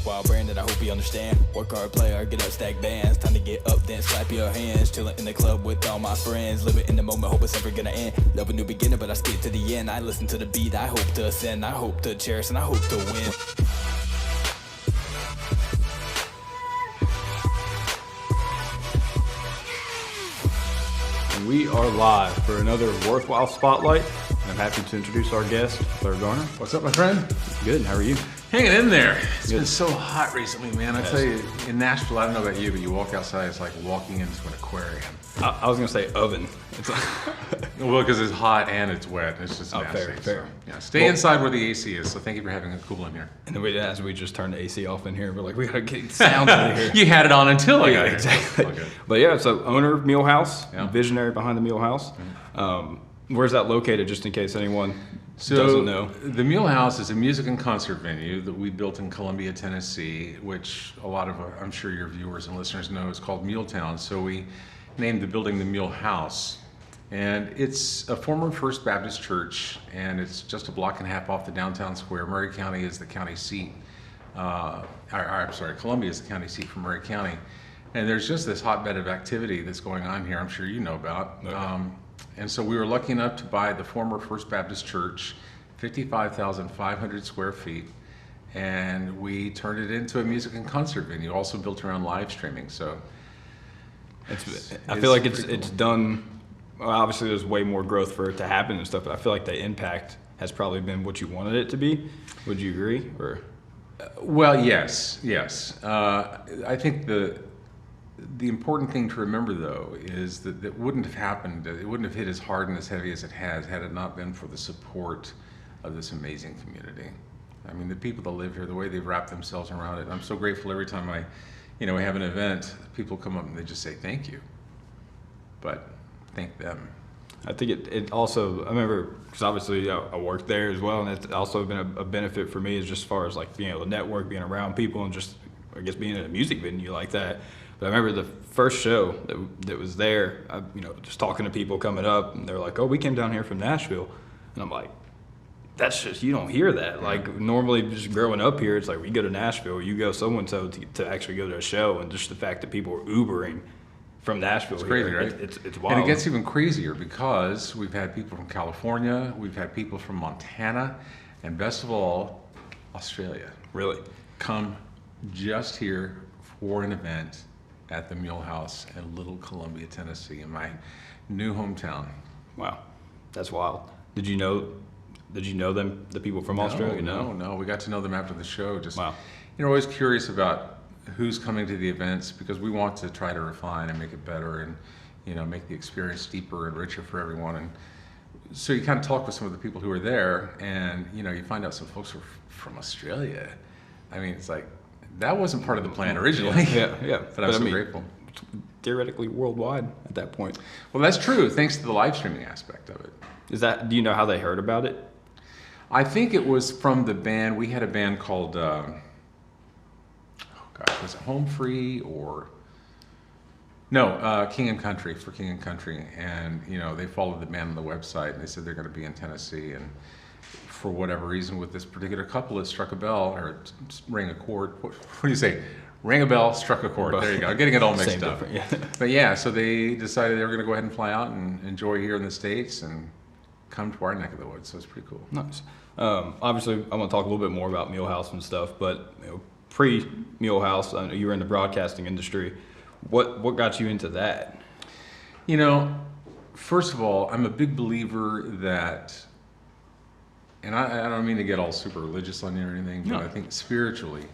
WorthWhile brand that I hope you understand. Work hard, play hard, get up, stack bands. Time to get up, then clap your hands. Chillin' in the club with all my friends. Living in the moment, hope it's never gonna end. Love a new beginning, but I skip to the end. I listen to the beat, I hope to ascend. I hope to cherish, and I hope to win. We are live for another WorthWhile Spotlight. I'm happy to introduce our guest, Blair Garner. What's up, my friend? Good, how are you? Hanging in there. It's Good. been so hot recently, man. I tell you, in Nashville, I don't know about you, but you walk outside, it's like walking into an aquarium. I was going to say oven. It's like Well, because it's hot and it's wet. It's just Oh, nasty. fair. So, yeah, stay inside where the AC is. So thank you for having it cool in here. And then as we just turned the AC off in here, we're like, we got to get sound in here. You had it on until I got here. Exactly. All good. But yeah, so owner of Mule House, Yeah. visionary behind the Mule House. Where's that located, just in case anyone doesn't know? The Mule House is a music and concert venue that we built in Columbia, Tennessee, which a lot of, I'm sure your viewers and listeners know, is called Muletown. So we named the building the Mule House. And it's a former First Baptist church, and it's just a block and a half off the downtown square. Murray County is the county seat. Columbia is the county seat for Murray County. And there's just this hotbed of activity that's going on here, I'm sure you know about. Okay. And so we were lucky enough to buy the former First Baptist Church, 55,500 square feet, and we turned it into a music and concert venue, also built around live streaming. So I feel like pretty it's cool. done. Well, obviously, there's way more growth for it to happen and stuff, but I feel like the impact has probably been what you wanted it to be. Would you agree? Or Well, yes. I think the important thing to remember, though, is that it wouldn't have happened, it wouldn't have hit as hard and as heavy as it has had it not been for the support of this amazing community. I mean, the people that live here, the way they've wrapped themselves around it, I'm so grateful every time we have an event, people come up and they just say thank you. But thank them. I think it also, I remember, because obviously I worked there as well, and it's also been a benefit for me, is just as far as like being able to network, being around people, and just, I guess, being in a music venue like that. But I remember the first show that was there, just talking to people coming up, and they're like, oh, we came down here from Nashville. And I'm like, that's just, you don't hear that. Like, normally just growing up here, it's like, we go to Nashville, you go so-and-so to actually go to a show, and just the fact that people are Ubering from Nashville. It's crazy, here, right? It's wild. And it gets even crazier because we've had people from California, we've had people from Montana, and best of all, Australia. Really? Come just here for an event at the Mule House in Little Columbia, Tennessee, in my new hometown. Wow, that's wild. Did you know them, the people from Australia? No. We got to know them after the show. Just, Wow. Always curious about who's coming to the events because we want to try to refine and make it better and, make the experience deeper and richer for everyone. And so you kind of talk with some of the people who are there and, you find out some folks are from Australia. I mean, it's like, that wasn't part of the plan originally. Yeah. But I'm so grateful. Theoretically worldwide at that point. Well, that's true, thanks to the live streaming aspect of it. Do you know how they heard about it? I think it was from the band. We had a band called, was it Home Free or? No, King and Country, for King and Country. And, they followed the band on the website and they said they're going to be in Tennessee. And for whatever reason with this particular couple, it struck a bell or it rang a chord. What do you say? Rang a bell, struck a chord. There you go. I'm getting it all mixed up. Yeah. But yeah, so they decided they were going to go ahead and fly out and enjoy here in the States and come to our neck of the woods. So it's pretty cool. Nice. Obviously, I want to talk a little bit more about Mule House and stuff, but pre-Mule House, I know you were in the broadcasting industry. What got you into that? First of all, I'm a big believer that, and I don't mean to get all super religious on you or anything, but No. I think spiritually,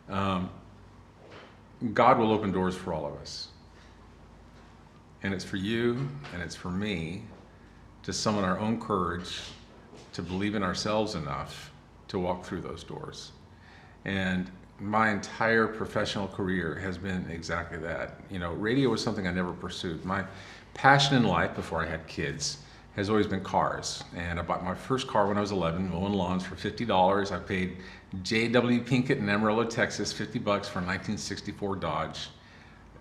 God will open doors for all of us. And it's for you and it's for me to summon our own courage to believe in ourselves enough to walk through those doors. And my entire professional career has been exactly that. Radio was something I never pursued. My passion in life before I had kids has always been cars. And I bought my first car when I was 11, mowing lawns for $50. I paid J.W. Pinkett in Amarillo, Texas, $50 for a 1964 Dodge.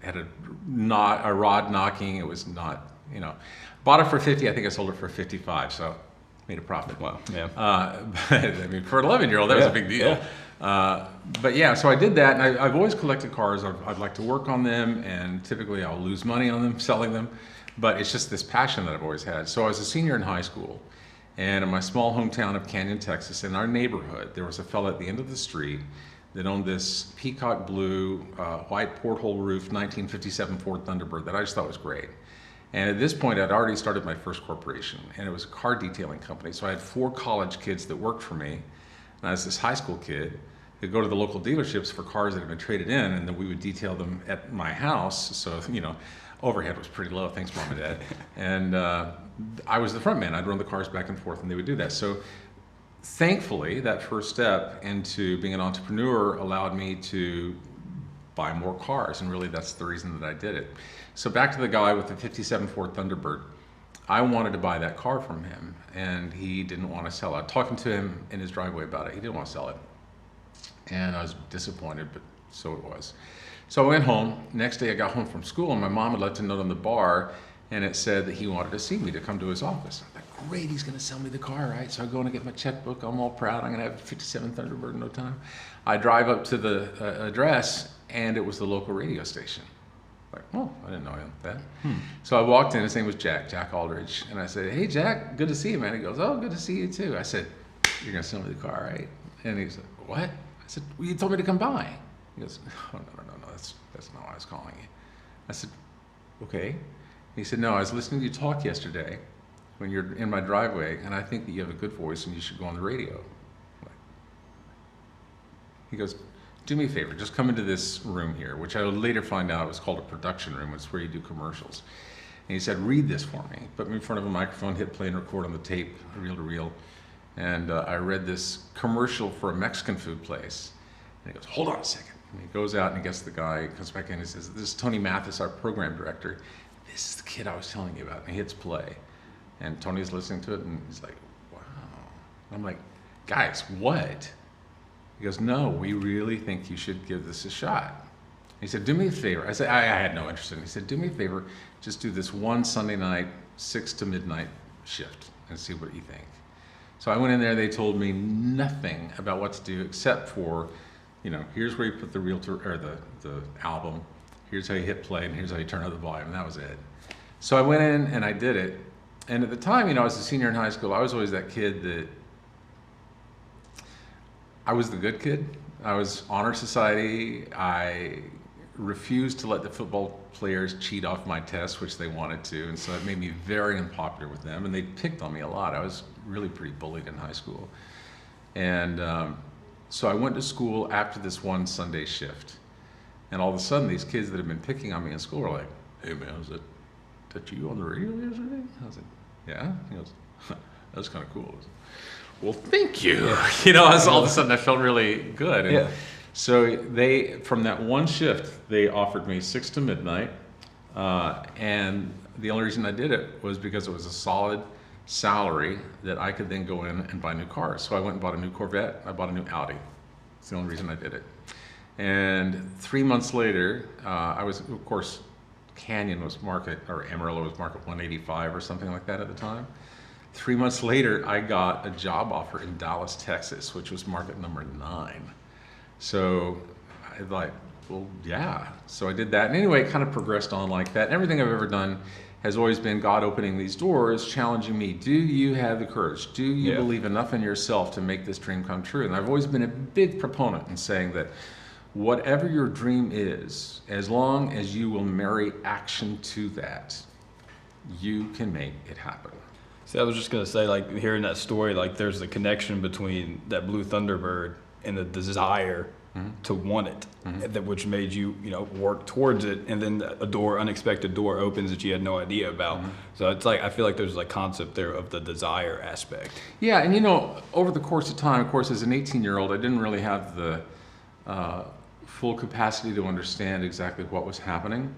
It had a rod knocking. It was not, bought it for 50. I think I sold it for 55. So made a profit. Wow. Yeah. But I mean, for an 11-year-old, that was a big deal. Yeah. But yeah, so I did that, and I've always collected cars. I'd like to work on them, and typically I'll lose money on them, selling them. But it's just this passion that I've always had. So I was a senior in high school, and in my small hometown of Canyon, Texas, in our neighborhood, there was a fella at the end of the street that owned this peacock blue, white porthole roof 1957 Ford Thunderbird that I just thought was great. And at this point, I'd already started my first corporation, and it was a car detailing company. So I had 4 college kids that worked for me, and I was this high school kid who'd go to the local dealerships for cars that had been traded in, and then we would detail them at my house. So, overhead was pretty low, thanks Mom and Dad. And I was the front man. I'd run the cars back and forth, and they would do that. So thankfully, that first step into being an entrepreneur allowed me to buy more cars, and really that's the reason that I did it. So back to the guy with the 57 Ford Thunderbird. I wanted to buy that car from him, and he didn't want to sell it. Talking to him in his driveway about it, he didn't want to sell it. And I was disappointed, but so it was. So I went home. Next day I got home from school, and my mom had left a note on the bar, and it said that he wanted to see me, to come to his office. I'm like, great, he's going to sell me the car, right? So I go and I get my checkbook. I'm all proud. I'm going to have a 57 Thunderbird in no time. I drive up to the address, and it was the local radio station. Like, oh, I didn't know him that. So I walked in. His name was Jack Aldridge. And I said, hey, Jack, good to see you, man. He goes, oh, good to see you, too. I said, you're going to sell me the car, right? And he said, what? I said, well, you told me to come by. He goes, oh, no, that's not why I was calling you. I said, okay. He said, no, I was listening to you talk yesterday when you're in my driveway, and I think that you have a good voice and you should go on the radio. He goes, do me a favor, just come into this room here, which I would later find out was called a production room. It's where you do commercials. And he said, read this for me. Put me in front of a microphone, hit play and record on the tape, reel to reel. And I read this commercial for a Mexican food place. And he goes, hold on a second. And he goes out and he gets the guy, comes back in and says, this is Tony Mathis, our program director. This is the kid I was telling you about. And he hits play. And Tony's listening to it, and he's like, wow. I'm like, guys, what? He goes, no, we really think you should give this a shot. He said, do me a favor. I said, I had no interest in it. He said, do me a favor, just do this one Sunday night, 6 to midnight shift and see what you think. So I went in there, they told me nothing about what to do except for, here's where you put the the album, here's how you hit play, and here's how you turn up the volume, and that was it. So I went in and I did it. And at the time, I was a senior in high school, I was always that kid that, I was the good kid. I was honor society. I refused to let the football players cheat off my tests, which they wanted to, and so it made me very unpopular with them, and they picked on me a lot. I was really pretty bullied in high school. And so I went to school after this one Sunday shift, and all of a sudden these kids that had been picking on me in school were like, hey man, was that you on the radio yesterday? I was like, yeah. He goes, that was kind of cool. Well, thank you. All of a sudden I felt really good. And so from that one shift, they offered me 6 to midnight. And the only reason I did it was because it was a solid salary that I could then go in and buy new cars. So I went and bought a new Corvette. I bought a new Audi. It's the only reason I did it. And 3 months later, I was, of course, Canyon was market, or Amarillo was market 185 or something like that at the time. 3 months later, I got a job offer in Dallas, Texas, which was market number 9. So I thought, well, yeah. So I did that. And anyway, it kind of progressed on like that. Everything I've ever done has always been God opening these doors, challenging me. Do you have the courage? Do you believe enough in yourself to make this dream come true? And I've always been a big proponent in saying that whatever your dream is, as long as you will marry action to that, you can make it happen. See, I was just gonna say, like, hearing that story, like, there's a connection between that blue Thunderbird and the desire to want it, that which made you, work towards it, and then unexpected door opens that you had no idea about. So it's like, I feel like there's like concept there of the desire aspect. Yeah, and over the course of time, of course, as an 18-year-old, I didn't really have the full capacity to understand exactly what was happening.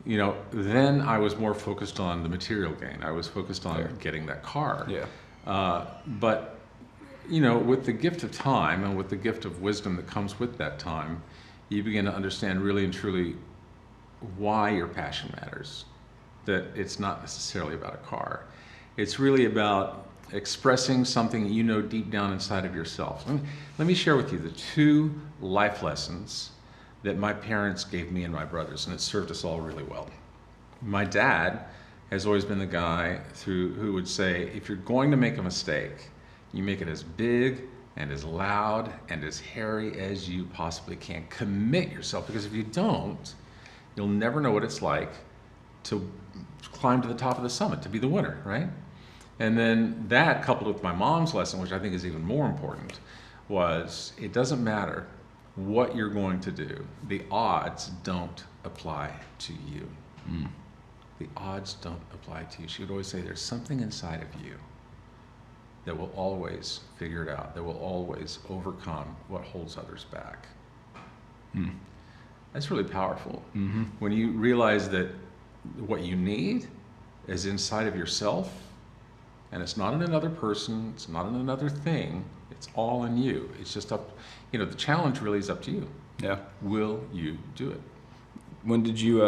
Then I was more focused on the material gain. I was focused on getting that car. But, with the gift of time and with the gift of wisdom that comes with that time, you begin to understand really and truly why your passion matters. That it's not necessarily about a car. It's really about expressing something you know deep down inside of yourself. Let me share with you the 2 life lessons that my parents gave me and my brothers, and it served us all really well. My dad has always been the guy who would say, if you're going to make a mistake, you make it as big and as loud and as hairy as you possibly can. Commit yourself, because if you don't, you'll never know what it's like to climb to the top of the summit, to be the winner, right? And then that, coupled with my mom's lesson, which I think is even more important, was it doesn't matter what you're going to do. The odds don't apply to you. The odds don't apply to you. She would always say there's something inside of you that will always figure it out, that will always overcome what holds others back. That's really powerful. When you realize that what you need is inside of yourself, and it's not in another person, it's not in another thing, it's all in you. It's just up, the challenge really is up to you. Yeah. Will you do it? When did you,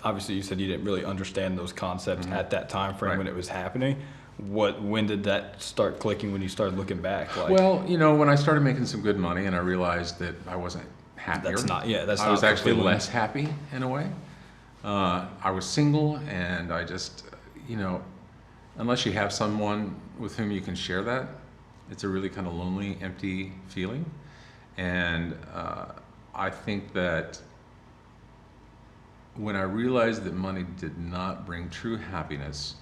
obviously you said you didn't really understand those concepts at that time frame Right. when it was happening. When did that start clicking when you started looking back? Like, Well, when I started making some good money and I realized that I wasn't happier. I was actually less happy in a way. I was single, and I just, unless you have someone with whom you can share that, it's a really kind of lonely, empty feeling. And I think that when I realized that money did not bring true happiness,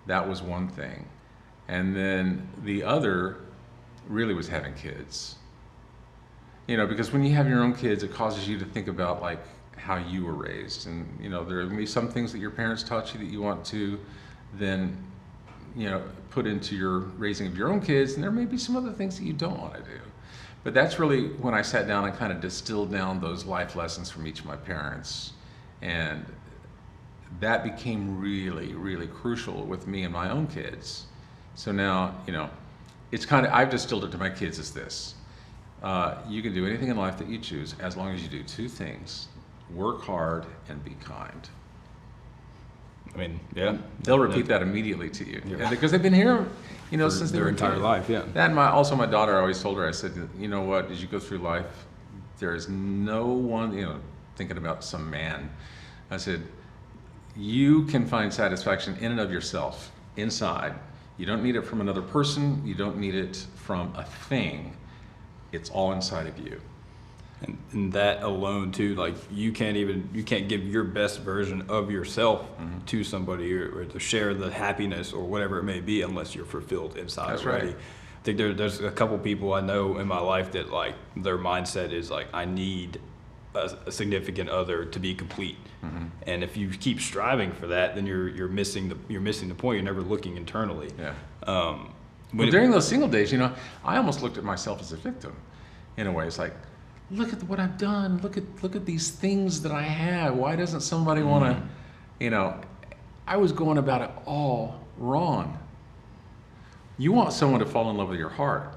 that was one thing. And then the other really was having kids. Because when you have your own kids, it causes you to think about like how you were raised. And, there are going to be some things that your parents taught you that you want to then, put into your raising of your own kids. And there may be some other things that you don't want to do. But that's really when I sat down and kind of distilled down those life lessons from each of my parents. And that became really, really crucial with me and my own kids. So now, it's I've distilled it to my kids as this. You can do anything in life that you choose as long as you do 2 things: work hard and be kind. I mean, yeah. They'll repeat that immedially to you. Yeah. Because they've been here, since they their were entire kids. life, yeah. That and my daughter, I always told her, I said, you know what, as you go through life, there is no one, thinking about some man, I said, you can find satisfaction in and of yourself, inside. You don't need it from another person. You don't need it from a thing. It's all inside of you. And that alone too, like you can't give your best version of yourself to somebody or to share the happiness or whatever it may be unless you're fulfilled inside That's already. right. I think there's a couple people I know in my life that like their mindset is like, I need a significant other to be complete. And if you keep striving for that, then you're missing the point. You're never looking internally. Yeah. When During those single days, I almost looked at myself as a victim in a way. It's like, look at what I've done. Look at these things that I have. Why doesn't somebody want to, I was going about it all wrong. You want someone to fall in love with your heart.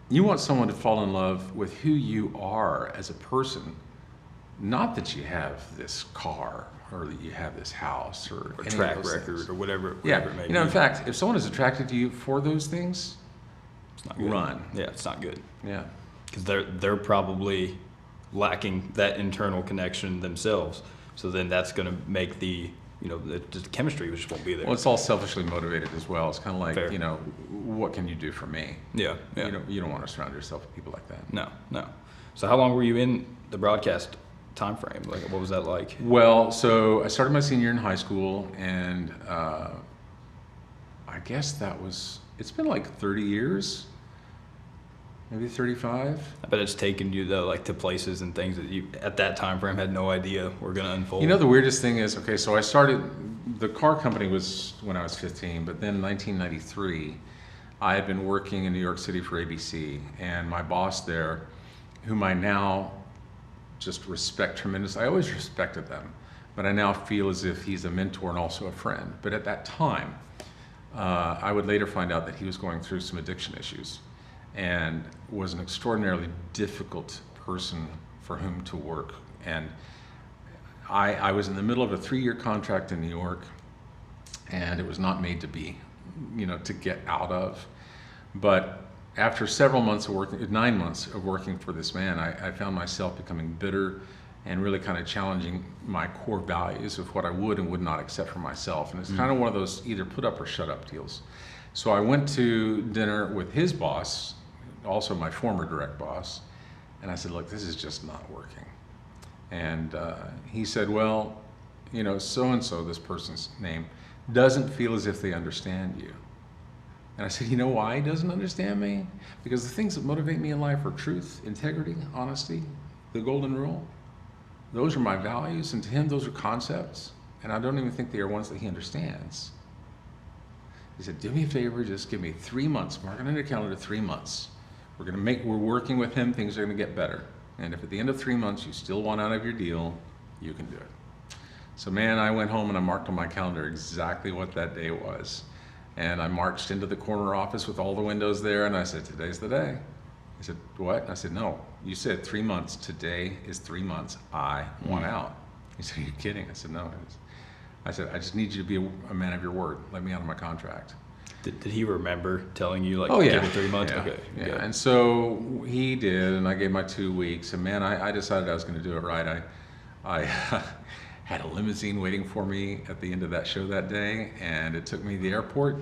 You want someone to fall in love with who you are as a person. Not that you have this car or that you have this house or any track of those record things. or whatever it may be. In fact, if someone is attracted to you for those things, It's not good. Run. Yeah, it's not good. Yeah. Because they're probably lacking that internal connection themselves. So then that's going to make the chemistry just won't be there. Well, it's all selfishly motivated as well. It's kind of like, Fair. what can you do for me? Yeah. You don't want to surround yourself with people like that. No. So how long were you in the broadcast time frame? Like, what was that like? Well, so I started my senior in high school, and I guess it's been like 30 years, maybe 35. I bet it's taken you though, like to places and things that you at that time frame had no idea were going to unfold. The weirdest thing is, okay, so I started, the car company was when I was 15, but then in 1993, I had been working in New York City for ABC, and my boss there, whom I now just respect tremendously. I always respected them, but I now feel as if he's a mentor and also a friend. But at that time, I would later find out that he was going through some addiction issues and was an extraordinarily difficult person for whom to work. And I was in the middle of a 3-year contract in New York, and it was not made to be. to get out of. But after several months of working, 9 months of working for this man, I found myself becoming bitter and really kind of challenging my core values of what I would and would not accept for myself. And it's kind of one of those either put up or shut up deals. So I went to dinner with his boss, also my former direct boss, and I said, look, this is just not working. And he said, well, so-and-so, this person's name, doesn't feel as if they understand you. And I said, you know why he doesn't understand me? Because the things that motivate me in life are truth, integrity, honesty, the golden rule. Those are my values, and to him, those are concepts. And I don't even think they are ones that he understands. He said, do me a favor, just give me 3 months. Mark it on your calendar, 3 months. We're working with him, things are gonna get better. And if at the end of 3 months you still want out of your deal, you can do it. So man, I went home and I marked on my calendar exactly what that day was. And I marched into the corner office with all the windows there, and I said, today's the day. He said, what? I said, no, you said 3 months. Today is 3 months. I want out. He said, are you kidding? I said, no. I said, I just need you to be a man of your word. Let me out of my contract. Did he remember telling you, oh, yeah. give it 3 months? Yeah. Okay. Yeah. Good. And so he did, and I gave my 2 weeks. And man, I decided I was going to do it right. I had a limousine waiting for me at the end of that show that day, and it took me to the airport.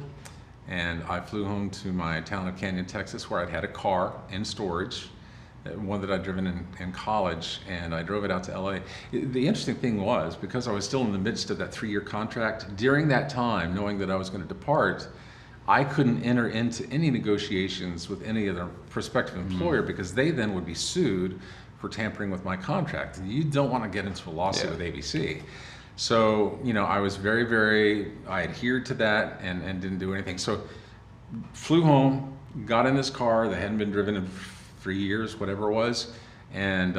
And I flew home to my town of Canyon, Texas, where I'd had a car in storage, one that I'd driven in college, and I drove it out to LA. The interesting thing was, because I was still in the midst of that 3-year contract, during that time, knowing that I was going to depart, I couldn't enter into any negotiations with any other prospective employer because they then would be sued for tampering with my contract. And you don't want to get into a lawsuit with ABC. So, I was I adhered to that and didn't do anything. So flew home, got in this car that hadn't been driven in 3 years, whatever it was, and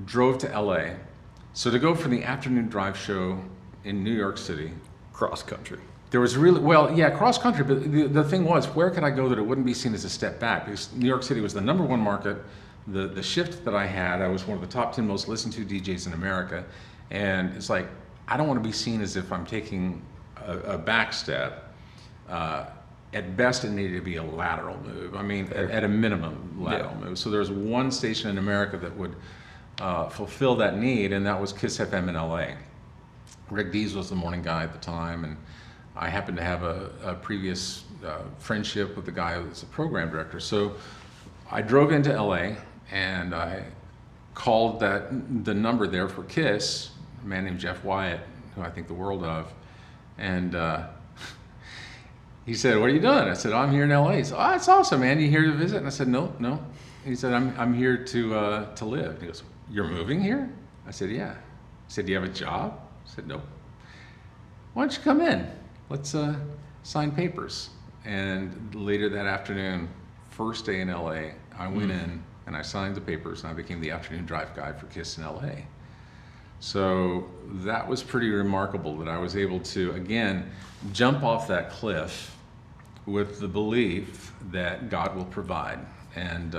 drove to LA. So to go from the afternoon drive show in New York City. Cross country. There was cross country, but the thing was, where could I go that it wouldn't be seen as a step back? Because New York City was the #1 market. The shift that I had, I was one of the top 10 most listened to DJs in America. And it's like, I don't want to be seen as if I'm taking a back step. At best, it needed to be a lateral move. I mean, at a minimum, lateral move. So there was one station in America that would fulfill that need, and that was KISS FM in LA. Greg Dees was the morning guy at the time, and I happened to have a previous friendship with the guy who was the program director. So I drove into LA, and I called the number there for KISS, a man named Jeff Wyatt, who I think the world of, and he said, what are you doing? I said, I'm here in LA. He said, oh, it's awesome, man. You here to visit? And I said, no. He said, I'm here to live. He goes, you're moving here? I said, yeah. He said, do you have a job? I said, nope. Why don't you come in? Let's sign papers. And later that afternoon, first day in LA, I went in and I signed the papers, and I became the afternoon drive guy for KISS in LA. So that was pretty remarkable that I was able to, again, jump off that cliff with the belief that God will provide. And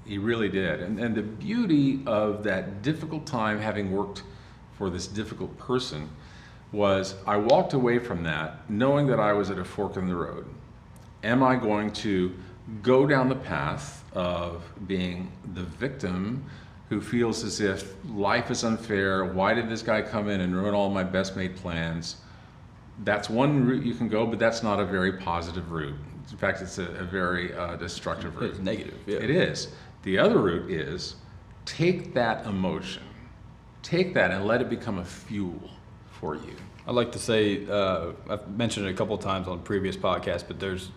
he really did. And the beauty of that difficult time, having worked for this difficult person, was I walked away from that knowing that I was at a fork in the road. Am I going to go down the path of being the victim who feels as if life is unfair? Why did this guy come in and ruin all my best made plans? That's one route you can go, but that's not a very positive route. In fact, it's a very destructive route. It's negative, yeah. It is. The other route is take that emotion, take that and let it become a fuel for you. I'd like to say, I've mentioned it a couple of times on previous podcasts, but there's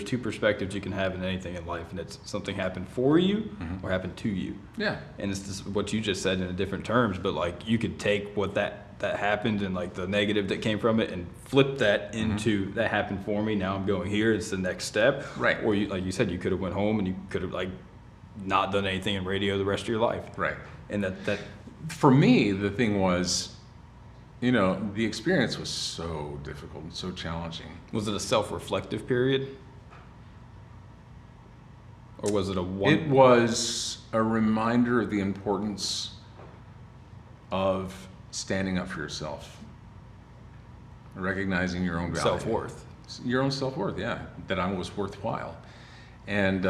two perspectives you can have in anything in life, and it's something happened for you or happened to you. Yeah. And it's just what you just said in a different terms, but like you could take what that happened and like the negative that came from it and flip that into that happened for me, now I'm going here, it's the next step. Right. Or you, like you said, you could have went home and you could have like not done anything in radio the rest of your life. Right. And that for me, the thing was, the experience was so difficult and so challenging. Was it a self-reflective period? Or was it It was a reminder of the importance of standing up for yourself. recognizing your own value. Self-worth. Your own self-worth, yeah, that I was worthwhile. And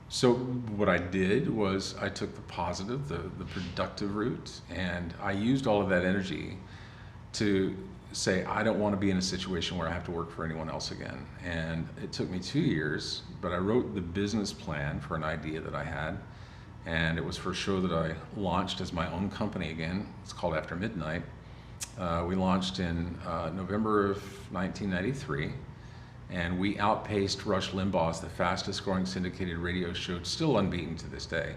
so what I did was I took the positive, the productive route, and I used all of that energy to say, I don't want to be in a situation where I have to work for anyone else again. And it took me 2 years, but I wrote the business plan for an idea that I had, and it was for a show that I launched as my own company again. It's called After Midnight. We launched in November of 1993, and we outpaced Rush Limbaugh as the fastest growing syndicated radio show, still unbeaten to this day,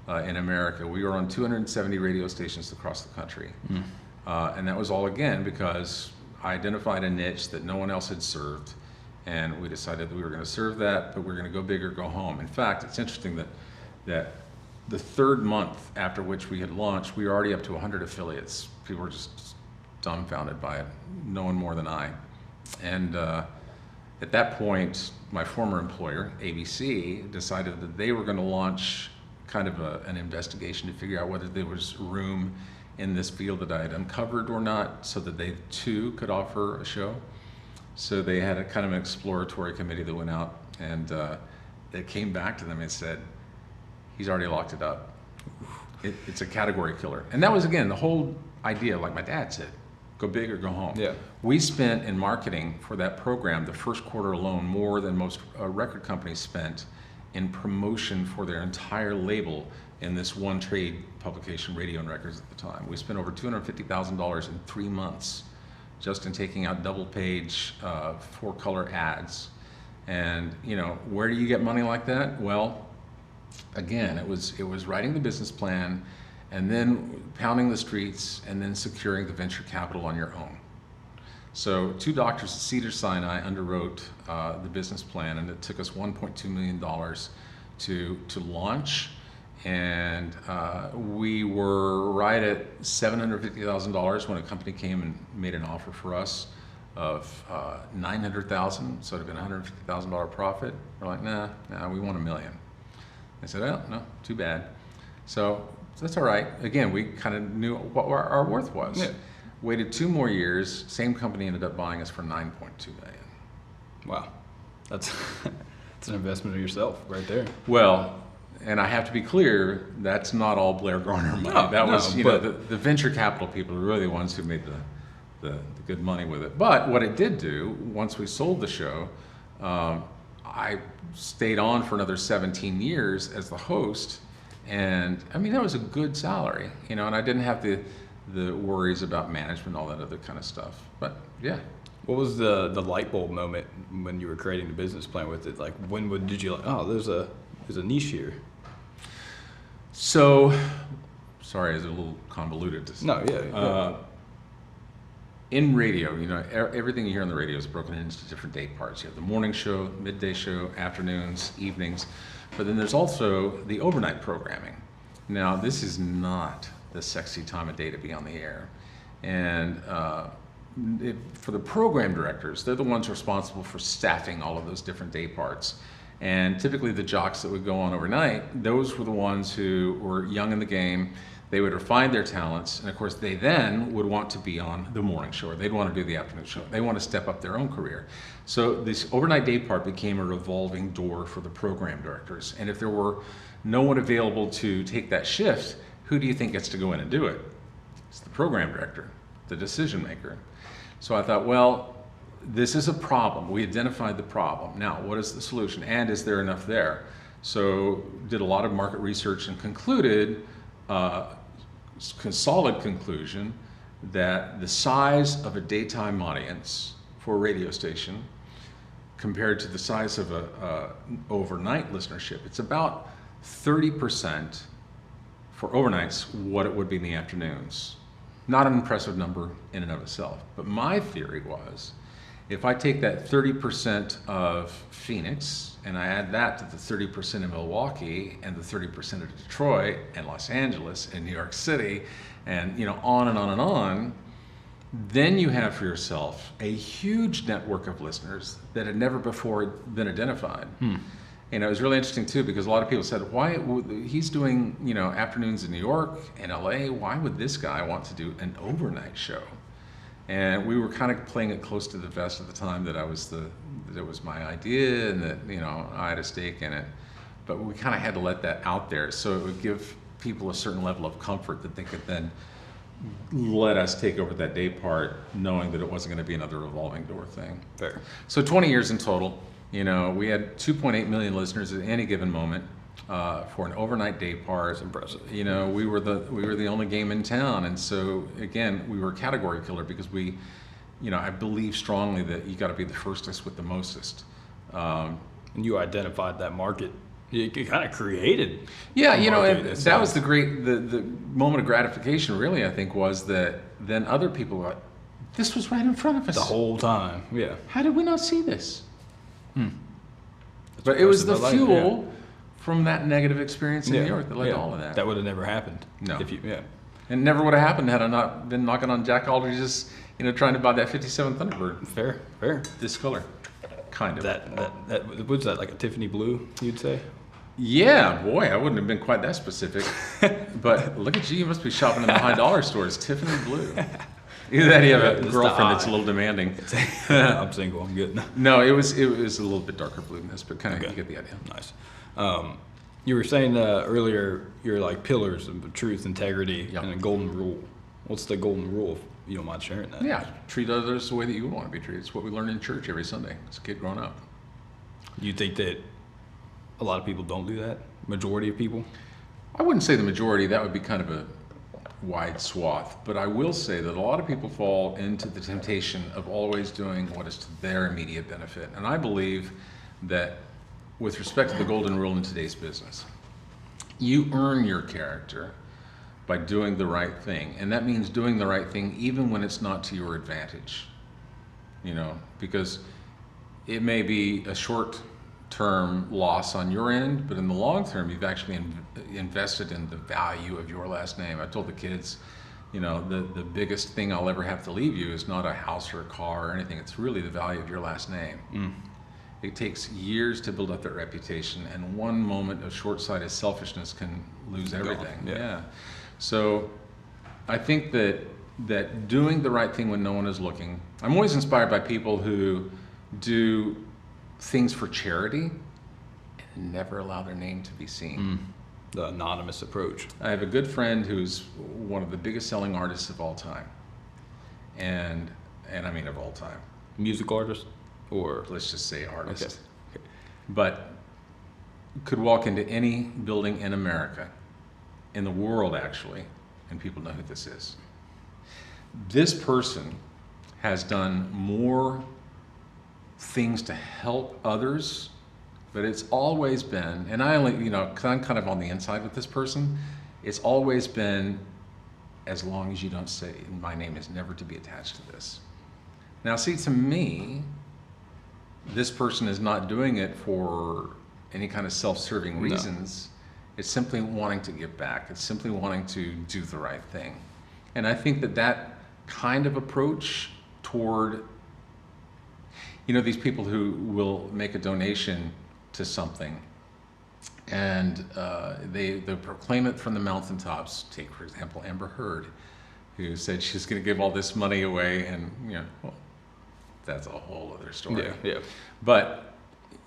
in America. We were on 270 radio stations across the country. And that was all, again, because I identified a niche that no one else had served, and we decided that we were going to serve that, but we were going to go big or go home. In fact, it's interesting that the third month after which we had launched, we were already up to 100 affiliates. People were just dumbfounded by it, no one more than I. And at that point, my former employer, ABC, decided that they were going to launch kind of an investigation to figure out whether there was room in this field that I had uncovered or not, so that they too could offer a show. So they had a kind of an exploratory committee that went out, and they came back to them and said, he's already locked it up. It's a category killer. And that was, again, the whole idea, like my dad said, go big or go home. Yeah. We spent in marketing for that program, the first quarter alone, more than most record companies spent in promotion for their entire label in this one trade publication, Radio and Records at the time. We spent over $250,000 in 3 months just in taking out double page, 4-color ads. And where do you get money like that? Well, again, it was writing the business plan, and then pounding the streets, and then securing the venture capital on your own. So 2 doctors at Cedars-Sinai underwrote the business plan, and it took us $1.2 million to launch. And we were right at $750,000 when a company came and made an offer for us of $900,000, so it would have been $150,000 profit. We're like, nah, we want $1 million. They said, oh, no, too bad. So that's all right. Again, we kind of knew what our worth was. Yeah. Waited 2 more years. Same company ended up buying us for $9.2 million. Wow, that's an investment of yourself right there. Well, and I have to be clear, that's not all Blair Garner money. Was the venture capital people are really the ones who made the good money with it. But what it did do, once we sold the show, I stayed on for another 17 years as the host. And I mean, that was a good salary, and I didn't have the worries about management, all that other kind of stuff. But yeah. What was the light bulb moment when you were creating the business plan with it? Like, did you there's a niche here? So, sorry, it's a little convoluted to say. No, yeah. In radio, everything you hear on the radio is broken into different day parts. You have the morning show, midday show, afternoons, evenings, but then there's also the overnight programming. Now, this is not the sexy time of day to be on the air. And for the program directors, they're the ones responsible for staffing all of those different day parts. And typically the jocks that would go on overnight, those were the ones who were young in the game. They would refine their talents, and of course they then would want to be on the morning show, or they'd want to do the afternoon show. They want to step up their own career. So this overnight day part became a revolving door for the program directors. And if there were no one available to take that shift, who do you think gets to go in and do it? It's the program director, the decision maker. So I thought, well, this is a problem. We identified the problem. Now, what is the solution? And is there enough there? So did a lot of market research and concluded, solid conclusion, that the size of a daytime audience for a radio station compared to the size of a overnight listenership, it's about 30% for overnights what it would be in the afternoons. Not an impressive number in and of itself. But my theory was, if I take that 30% of Phoenix and I add that to the 30% of Milwaukee and the 30% of Detroit and Los Angeles and New York City and on and on and on, then you have for yourself a huge network of listeners that had never before been identified. And it was really interesting too, because a lot of people said, why, he's doing afternoons in New York and LA, why would this guy want to do an overnight show? And we were kind of playing it close to the vest at the time that it was my idea and that, you know, I had a stake in it. But we kind of had to let that out there so it would give people a certain level of comfort that they could then let us take over that day part, knowing that it wasn't going to be another revolving door thing. Fair. So 20 years in total. You know, we had 2.8 million listeners at any given moment for an overnight day part. That's impressive. You know, we were the only game in town, and so again, we were a category killer because we, you know, I believe strongly that you got to be the firstest with the mostest. And you identified that market. You kind of created. Yeah, you know, market and that was the moment of gratification. Really, I think was that then other people were like, this was right in front of us the whole time. Yeah. How did we not see this? But it was the fuel from that negative experience in New York that led to all of that. That would have never happened. No. If you, It never would have happened had I not been knocking on Jack Aldridge's, you know, trying to buy that 57 Thunderbird. Fair. This color, kind of. That was that like a Tiffany blue, you'd say? Yeah, boy, I wouldn't have been quite that specific. But look at you must be shopping in the high dollar stores, Tiffany blue. Either that or you have a girlfriend that's a little demanding. I'm single, I'm good. No, it was a little bit darker blue than this, but kind of you get the idea. Nice. You were saying earlier you're like pillars of truth, integrity, and a golden rule. What's the golden rule, if you don't mind sharing that? Yeah, treat others the way that you would want to be treated. It's what we learned in church every Sunday as a kid growing up. You think that a lot of people don't do that? Majority of people? I wouldn't say the majority. That would be kind of a wide swath. But I will say that a lot of people fall into the temptation of always doing what is to their immediate benefit. And I believe that with respect to the golden rule in today's business, you earn your character by doing the right thing. And that means doing the right thing even when it's not to your advantage. You know, because it may be a short-term loss on your end, but in the long term, you've actually invested in the value of your last name. I told the kids, you know, the biggest thing I'll ever have to leave you is not a house or a car or anything. It's really the value of your last name. It takes years to build up that reputation, and one moment of short-sighted selfishness can lose everything. Yeah. So I think that doing the right thing when no one is looking. I'm always inspired by people who do things for charity and never allow their name to be seen. The anonymous approach. I have a good friend who's one of the biggest selling artists of all time. And I mean of all time. Music artist? Or let's just say artist. Okay. But could walk into any building in America, in the world actually, and people know who this is. This person has done more things to help others, but it's always been, and I only, you know, 'cause I'm kind of on the inside with this person, it's always been, as long as you don't say, my name is never to be attached to this. Now see, to me, this person is not doing it for any kind of self-serving reasons. It's simply wanting to give back. It's simply wanting to do the right thing. And I think that kind of approach toward, you know, these people who will make a donation to something and they proclaim it from the mountaintops. Take, for example, Amber Heard, who said she's going to give all this money away, and, you know, well, that's a whole other story. Yeah. But,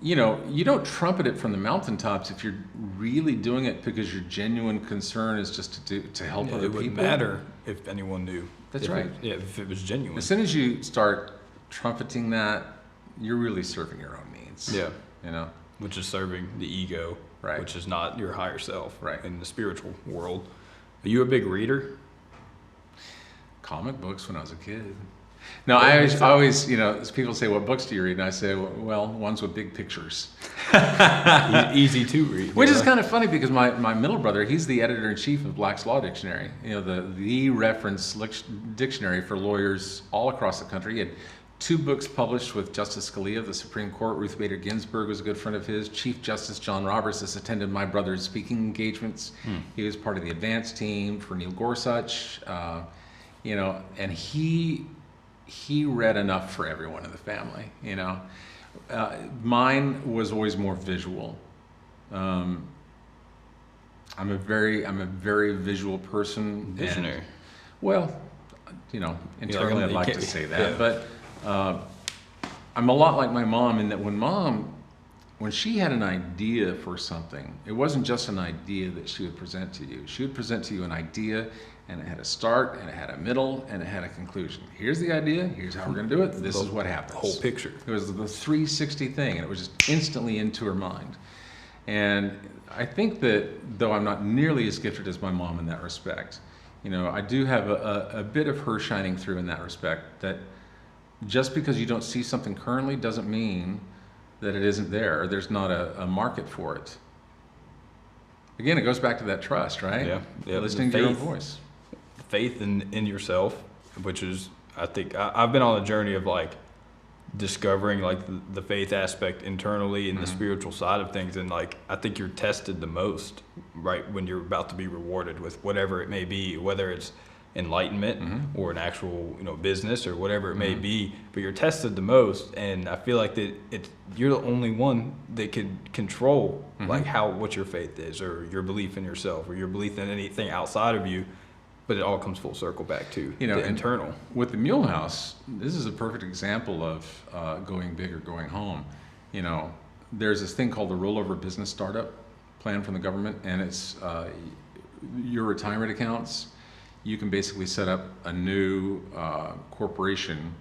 you know, you don't trumpet it from the mountaintops if you're really doing it because your genuine concern is just to help other people. It wouldn't matter if anyone knew. That's right. If it was genuine. As soon as you start trumpeting that, you're really serving your own needs. Yeah. You know? Which is serving the ego. Right. Which is not your higher self. Right. In the spiritual world. Are you a big reader? Comic books when I was a kid. No, I always, you know, people say, what books do you read? And I say, well, ones with big pictures. Easy to read. Which is kind of funny because my middle brother, he's the editor-in-chief of Black's Law Dictionary, you know, the reference dictionary for lawyers all across the country. He had 2 books published with Justice Scalia of the Supreme Court. Ruth Bader Ginsburg was a good friend of his. Chief Justice John Roberts has attended my brother's speaking engagements. He was part of the advance team for Neil Gorsuch, you know, and he read enough for everyone in the family, you know. Mine was always more visual. I'm a very visual person. Visionary. Well, internally I'd like to okay. say that, Yeah. but I'm a lot like my mom in that when she had an idea for something, it wasn't just an idea that she would present to you. She would present to you an idea, and it had a start, and it had a middle, and it had a conclusion. Here's the idea, here's how we're going to do it, this is what happens. Whole picture. It was the 360 thing, and it was just instantly into her mind. And I think that, though I'm not nearly as gifted as my mom in that respect, I do have a bit of her shining through in that respect, that just because you don't see something currently doesn't mean that it isn't there, or there's not a market for it. Again, it goes back to that trust, right? Yeah. Listening to your own voice. Faith in yourself, which is, I think, I've been on a journey of like discovering like the faith aspect internally and the spiritual side of things, and like I think you're tested the most right when you're about to be rewarded with whatever it may be, whether it's enlightenment or an actual business or whatever it may be, but you're tested the most, and I feel like that you're the only one that can control like what your faith is, or your belief in yourself, or your belief in anything outside of you. But it all comes full circle back to the internal. With the Mule House, this is a perfect example of going big or going home. There's this thing called the Rollover Business Startup Plan from the government, and it's your retirement accounts. You can basically set up a new corporation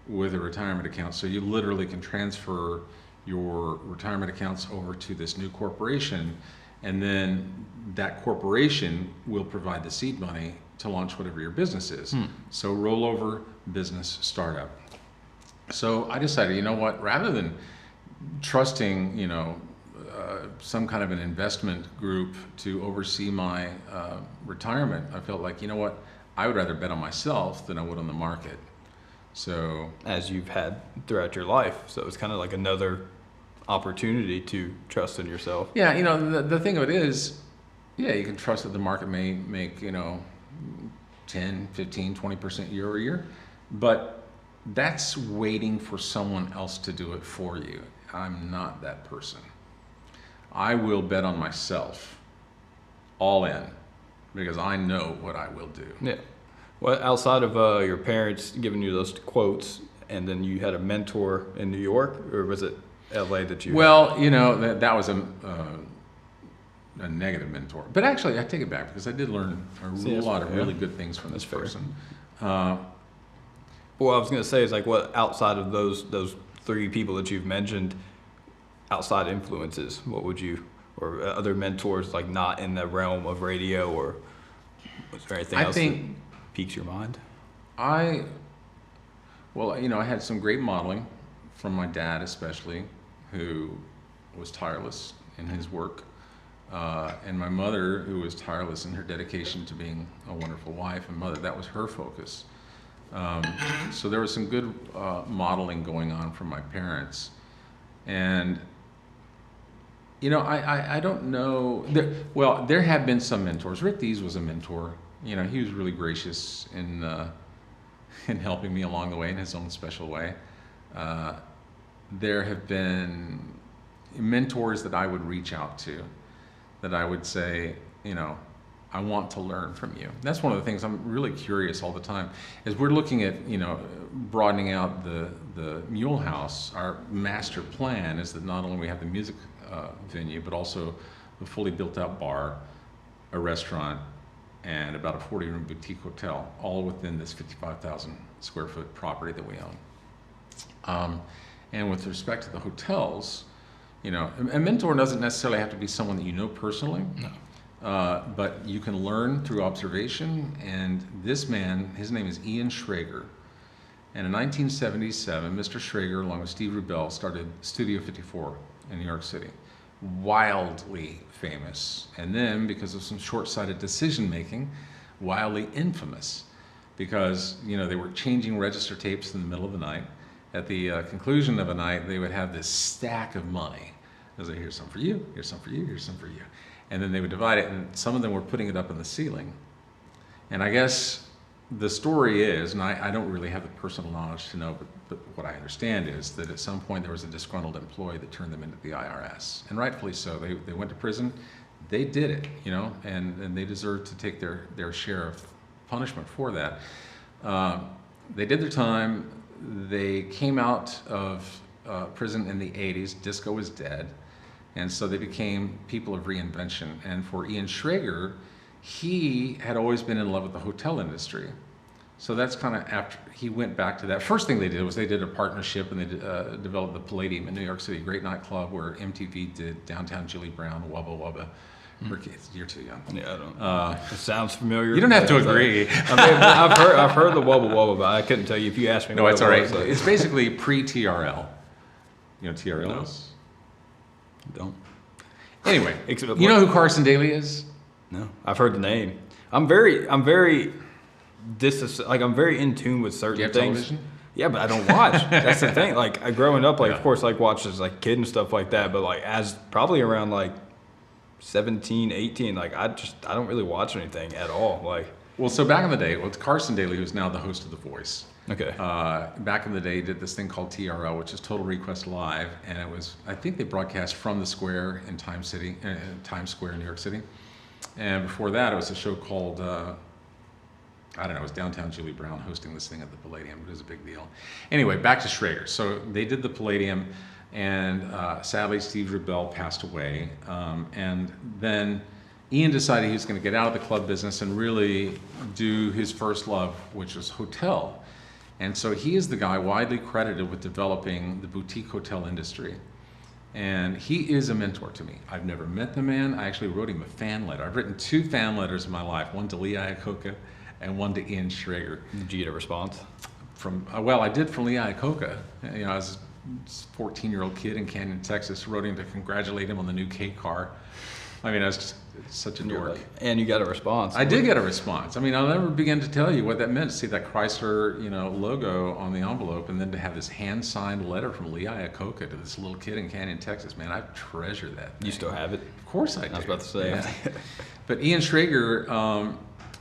with a retirement account. So you literally can transfer your retirement accounts over to this new corporation, and then that corporation will provide the seed money to launch whatever your business is. So Rollover Business Startup. So I decided, rather than trusting, some kind of an investment group to oversee my retirement, I felt like, I would rather bet on myself than I would on the market. So, as you've had throughout your life, so it's kind of like another opportunity to trust in yourself. Yeah, the thing of it is, you can trust that the market may make 10, 15, 20% year over year, but that's waiting for someone else to do it for you. I'm not that person. I will bet on myself, all in, because I know what I will do. Yeah. Well, outside of your parents giving you those quotes, and then you had a mentor in New York, or was it LA that you Well, that was a negative mentor. But actually, I take it back, because I did learn a lot of really good things from this person. Well, I was going to say is like, what outside of those three people that you've mentioned, outside influences, what would you, or other mentors, like not in the realm of radio, or was there anything else that piques your mind? I had some great modeling from my dad, especially, who was tireless in his work, and my mother, who was tireless in her dedication to being a wonderful wife and mother. That was her focus. So there was some good modeling going on from my parents. And I don't know. There have been some mentors. Rick Dees was a mentor. He was really gracious in helping me along the way in his own special way. There have been mentors that I would reach out to, that I would say, I want to learn from you. That's one of the things I'm really curious all the time. As we're looking at, broadening out the Mule House, our master plan is that not only we have the music venue, but also the fully built out bar, a restaurant, and about a 40-room boutique hotel, all within this 55,000 square foot property that we own. And with respect to the hotels, a mentor doesn't necessarily have to be someone that you know personally. No. But you can learn through observation, and this man, his name is Ian Schrager, and in 1977, Mr. Schrager, along with Steve Rubell, started Studio 54 in New York City. Wildly famous, and then, because of some short-sighted decision-making, wildly infamous, because they were changing register tapes in the middle of the night. At the conclusion of a night, they would have this stack of money. As here's some for you, here's some for you, here's some for you. And then they would divide it, and some of them were putting it up in the ceiling. And I guess the story is, and I don't really have the personal knowledge to know, but what I understand is that at some point there was a disgruntled employee that turned them into the IRS. And rightfully so. They went to prison. They did it, and they deserved to take their share of punishment for that. They did their time. They came out of prison in the 80s. Disco was dead. And so they became people of reinvention. And for Ian Schrager, he had always been in love with the hotel industry. So that's kind of after he went back to that. First thing they did was they did a partnership, and they developed the Palladium in New York City, a great nightclub where MTV did Downtown Julie Brown, Wubba Wubba. You're too young. Yeah, I don't. It sounds familiar. You don't have to agree. I mean, I've heard the Wubba Wubba, but I couldn't tell you if you asked me. No, it's all right. It's basically pre-TRL. You know what TRL No. is? Don't. Anyway, you know who Carson Daly is? No, I've heard the name. I'm very I'm very in tune with certain Do you have things. television? Yeah, but I don't watch. That's the thing. Like growing up, Yeah. of course, watched as a kid and stuff like that. But as probably around 17, 18, I don't really watch anything at all. Well, so back in the day, it's Carson Daly, who's now the host of The Voice. Okay. Back in the day, he did this thing called TRL, which is Total Request Live, and it was, I think they broadcast from the square in Times Square in New York City. And before that, it was a show called, I don't know, it was Downtown Julie Brown hosting this thing at the Palladium. It was a big deal. Anyway, back to Schrager. So they did the Palladium, and sadly, Steve Rubell passed away. And then Ian decided he was going to get out of the club business and really do his first love, which was hotel. And so he is the guy widely credited with developing the boutique hotel industry. And he is a mentor to me. I've never met the man. I actually wrote him a fan letter. I've written 2 fan letters in my life, one to Lee Iacocca and one to Ian Schrager. Did you get a response? Well, I did from Lee Iacocca. I was a 14-year-old kid in Canyon, Texas, wrote him to congratulate him on the new K car. I mean, I was just such a dork. And you got a response. I did get a response. I mean, I'll never begin to tell you what that meant to see that Chrysler, logo on the envelope, and then to have this hand-signed letter from Lee Iacocca to this little kid in Canyon, Texas. Man, I treasure that. You still have it? Of course I do. I was about to say. Yeah. But Ian Schrager,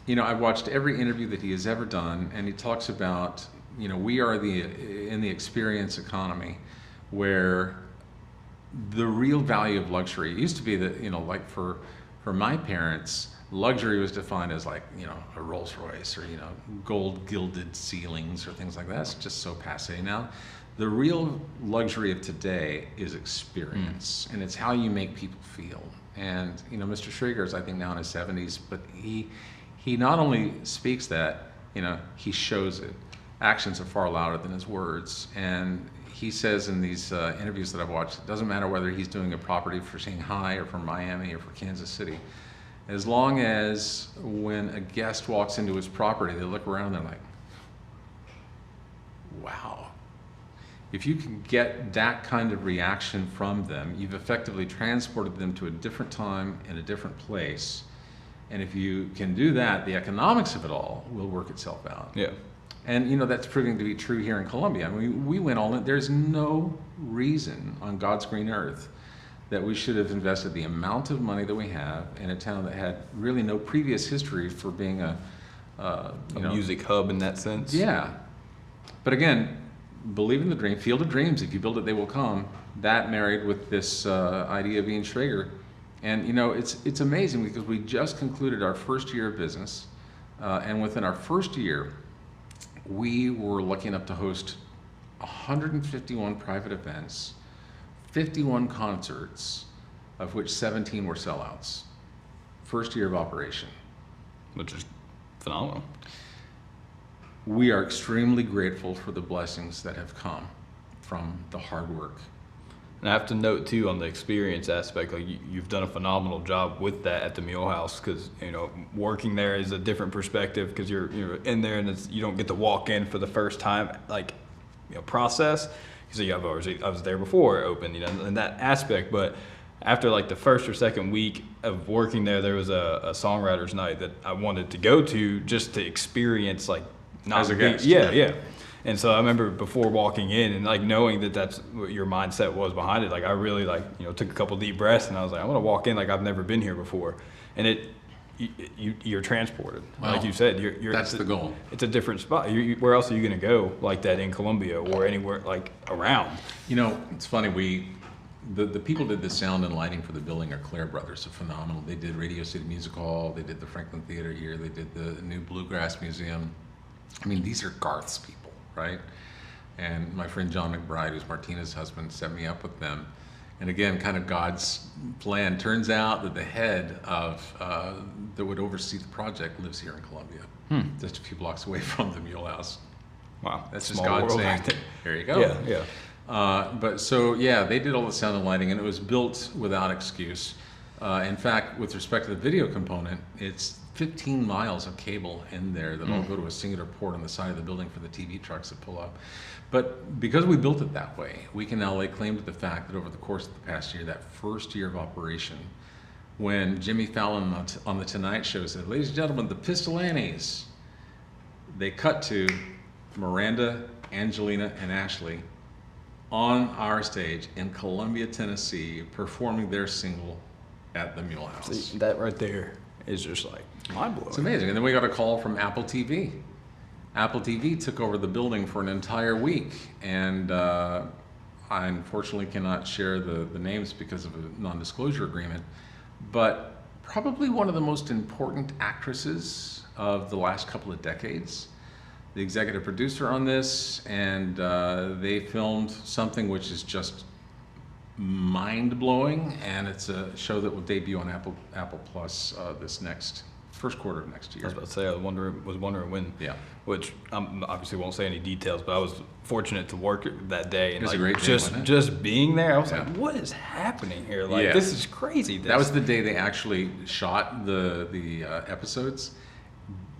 I've watched every interview that he has ever done, and he talks about, we are in the experience economy where the real value of luxury, it used to be that, for my parents, luxury was defined as a Rolls Royce or, gold gilded ceilings or things like that. It's just so passé now. The real luxury of today is experience, and it's how you make people feel. And, Mr. Schrager is, I think, now in his 70s, but he not only speaks that, he shows it. Actions are far louder than his words. And he says in these interviews that I've watched, it doesn't matter whether he's doing a property for Shanghai or for Miami or for Kansas City, as long as when a guest walks into his property, they look around and they're like, wow. If you can get that kind of reaction from them, you've effectively transported them to a different time and a different place. And if you can do that, the economics of it all will work itself out. Yeah. And that's proving to be true here in Columbia. I mean, we went all in. There's no reason on God's green earth that we should have invested the amount of money that we have in a town that had really no previous history for being a music hub in that sense. Yeah. But again, believe in the dream, field of dreams. If you build it, they will come. That married with this idea of Ian Schrager. And it's amazing because we just concluded our first year of business, and within our first year, we were lucky enough to host 151 private events, 51 concerts, of which 17 were sellouts. First year of operation. Which is phenomenal. We are extremely grateful for the blessings that have come from the hard work. And I have to note too on the experience aspect, you've done a phenomenal job with that at the Mule House, because working there is a different perspective because you're in there and you don't get to walk in for the first time process. Because I was there before it opened, in that aspect. But after the first or second week of working there was a songwriters night that I wanted to go to just to experience not as a guest. Yeah. And so I remember before walking in and knowing that that's what your mindset was behind it. I really took a couple deep breaths and I was like, I want to walk in I've never been here before. And you're transported. Well, like you said, you're that's the goal. It's a different spot. Where else are you going to go like that in Columbia or anywhere around? It's funny. The people did the sound and lighting for the building are Clare Brothers, are phenomenal. They did Radio City Music Hall. They did the Franklin Theater here. They did the new Bluegrass Museum. I mean, these are Garth's people, right? And my friend John McBride, who's Martina's husband, set me up with them. And again, kind of God's plan. Turns out that the head of that would oversee the project lives here in Columbia, just a few blocks away from the Mule House. Wow. That's just Small God world, saying, I think. "Here you go." Yeah. But so yeah, they did all the sound and lighting, and it was built without excuse. In fact, with respect to the video component, it's 15 miles of cable in there that all go to a singular port on the side of the building for the TV trucks that pull up. But because we built it that way, we can now lay claim to the fact that over the course of the past year, that first year of operation, when Jimmy Fallon on the Tonight Show said, "Ladies and gentlemen, the Pistolantes," they cut to Miranda, Angelina, and Ashley on our stage in Columbia, Tennessee, performing their single at the Mule House. See, that right there is just like mind-blowing. It's amazing. And then we got a call from Apple TV. Apple TV took over the building for an entire week, and I unfortunately cannot share the names because of a non-disclosure agreement, but probably one of the most important actresses of the last couple of decades, the executive producer on this, and they filmed something which is just mind-blowing, and it's a show that will debut on Apple Plus this first quarter of next I year. was about to say, I was wondering when. Yeah. Which obviously won't say any details, but I was fortunate to work that day, and It was like a great day, just wasn't it? just being there, I was Yeah. like, what is happening here? Like Yeah. this is crazy. That was the day they actually shot the episodes.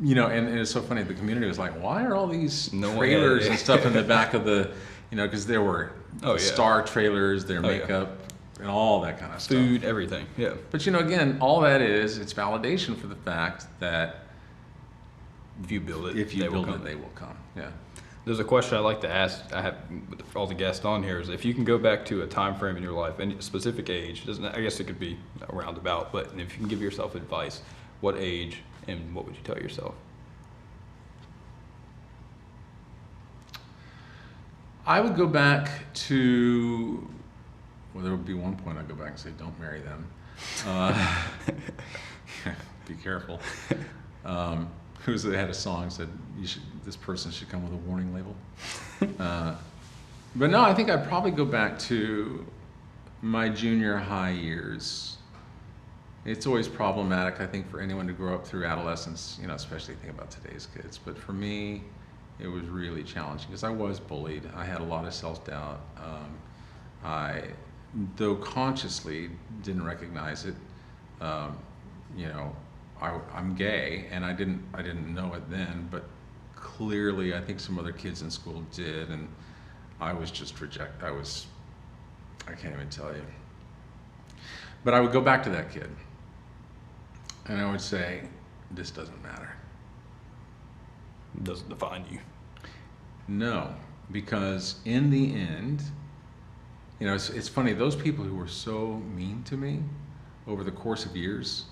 You know, and it's so funny. The community was like, "Why are all these trailers and stuff in the back of the?" You know, because there were star trailers, their makeup, and all that kind of stuff. food, everything. Yeah. But you know, again, all that it's validation for the fact that If you build it, if you they will build come. it, they will come. Yeah. There's a question I like to ask. I have with all the guests on here is if you can go back to a time frame in your life, any specific age. Doesn't I guess it could be a roundabout, but if you can give yourself advice, what age and what would you tell yourself? I would go back to, well, there would be one point I'd go back and say, don't marry them. Be careful. Who's that had a song said, this person should come with a warning label. But no, I think I'd probably go back to my junior high years. It's always problematic, I think, for anyone to grow up through adolescence, you know, especially think about today's kids. But for me, it was really challenging because I was bullied. I had a lot of self-doubt. I, though consciously didn't recognize it, you know, I'm gay, and I didn't know it then, but clearly I think some other kids in school did, and I was just I can't even tell you. But I would go back to that kid, and I would say, this doesn't matter. It doesn't define you. No, because in the end, you know, it's funny, those people who were so mean to me over the course of years,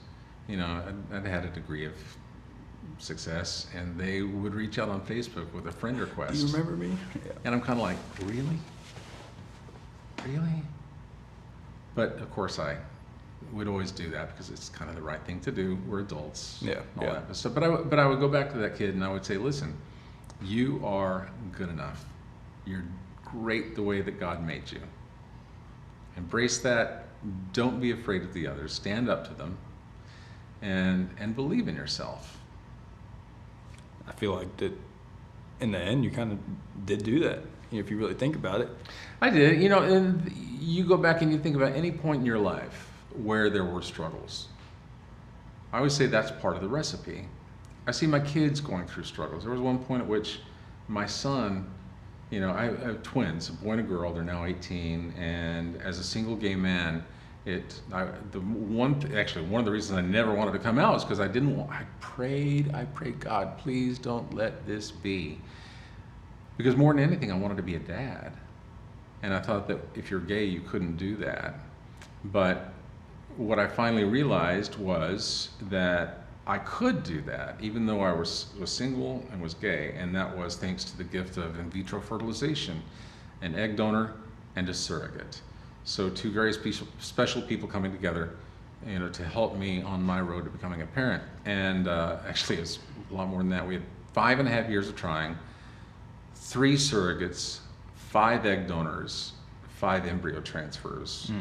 you know, I'd had a degree of success, and they would reach out on Facebook with a friend request. You remember me? Yeah. And I'm kind of like, really? Really? But of course I would always do that because it's kind of the right thing to do. We're adults. Yeah, and all yeah. that. So, but I would go back to that kid and I would say, listen, you are good enough. You're great the way that God made you. Embrace that. Don't be afraid of the others. Stand up to them and believe in yourself. I feel like that in the end you kind of did do that, you know, if you really think about it. I did. You know, and you go back and you think about any point in your life where there were struggles. I always say that's part of the recipe. I see my kids going through struggles. There was one point at which my son, you know, I have twins, a boy and a girl, they're now 18, and as a single gay man, one of the reasons I never wanted to come out is because I prayed, God, please don't let this be. Because more than anything, I wanted to be a dad. And I thought that if you're gay, you couldn't do that. But what I finally realized was that I could do that, even though I was single and was gay, and that was thanks to the gift of in vitro fertilization, an egg donor and a surrogate. So two very special people coming together, you know, to help me on my road to becoming a parent. And actually, it was a lot more than that. We had 5.5 years of trying, 3 surrogates, 5 egg donors, 5 embryo transfers.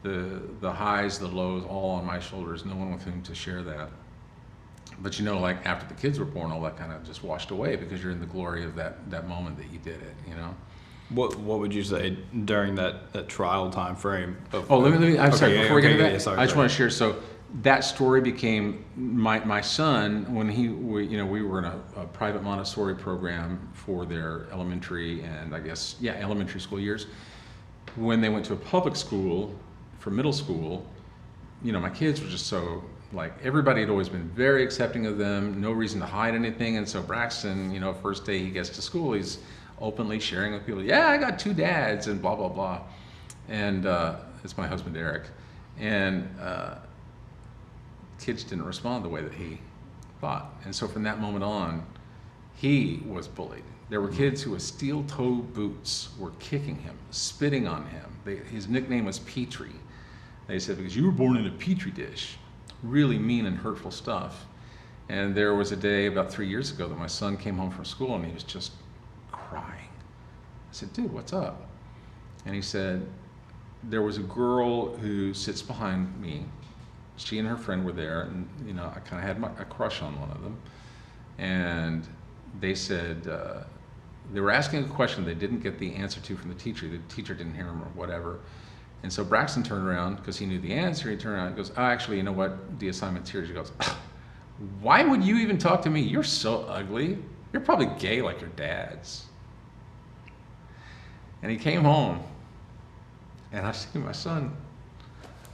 The highs, the lows, all on my shoulders, no one with whom to share that. But like after the kids were born, all that kind of just washed away because you're in the glory of that moment that you did it, What would you say during that trial time frame? Let me I'm sorry, before we get to that, sorry, I just want to share, so that story became my son when we were in a private Montessori program for their elementary and elementary school years. When they went to a public school for middle school, my kids were just so, like, everybody had always been very accepting of them, no reason to hide anything. And so Braxton, first day he gets to school, he's openly sharing with people, I got 2 dads and blah, blah, blah. And it's my husband, Eric. And kids didn't respond the way that he thought. And so from that moment on, he was bullied. There were kids who with steel-toed boots were kicking him, spitting on him. His nickname was Petrie. They said, because you were born in a Petri dish. Really mean and hurtful stuff. And there was a day about 3 years ago that my son came home from school and he was just crying. I said, dude, what's up? And he said, there was a girl who sits behind me. She and her friend were there, and I kind of had a crush on one of them. And they said, they were asking a question they didn't get the answer to from the teacher. The teacher didn't hear him or whatever. And so Braxton turned around because he knew the answer. He turned around and goes, oh, actually, you know what? The assignment's here. He goes, why would you even talk to me? You're so ugly. You're probably gay like your dad's. And he came home, and I see my son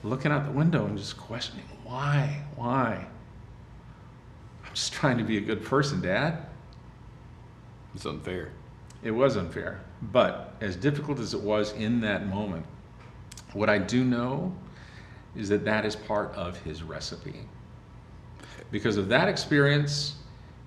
looking out the window and just questioning, why? I'm just trying to be a good person, Dad. It's unfair. It was unfair. But as difficult as it was in that moment, what I do know is that is part of his recipe. Because of that experience,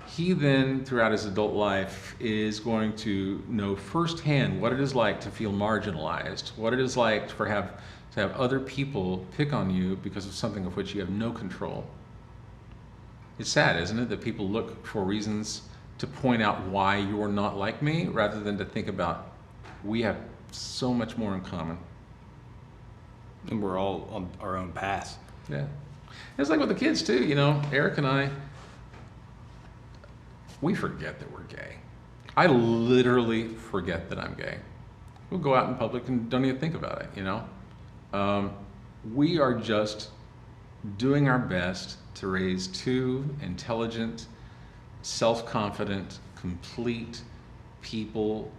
he then, throughout his adult life, is going to know firsthand what it is like to feel marginalized, what it is like to have other people pick on you because of something of which you have no control. It's sad, isn't it, that people look for reasons to point out why you're not like me, rather than to think about, we have so much more in common. And we're all on our own paths. Yeah. It's like with the kids too, Eric and I, we forget that we're gay. I literally forget that I'm gay. We'll go out in public and don't even think about it, We are just doing our best to raise 2 intelligent, self-confident, complete people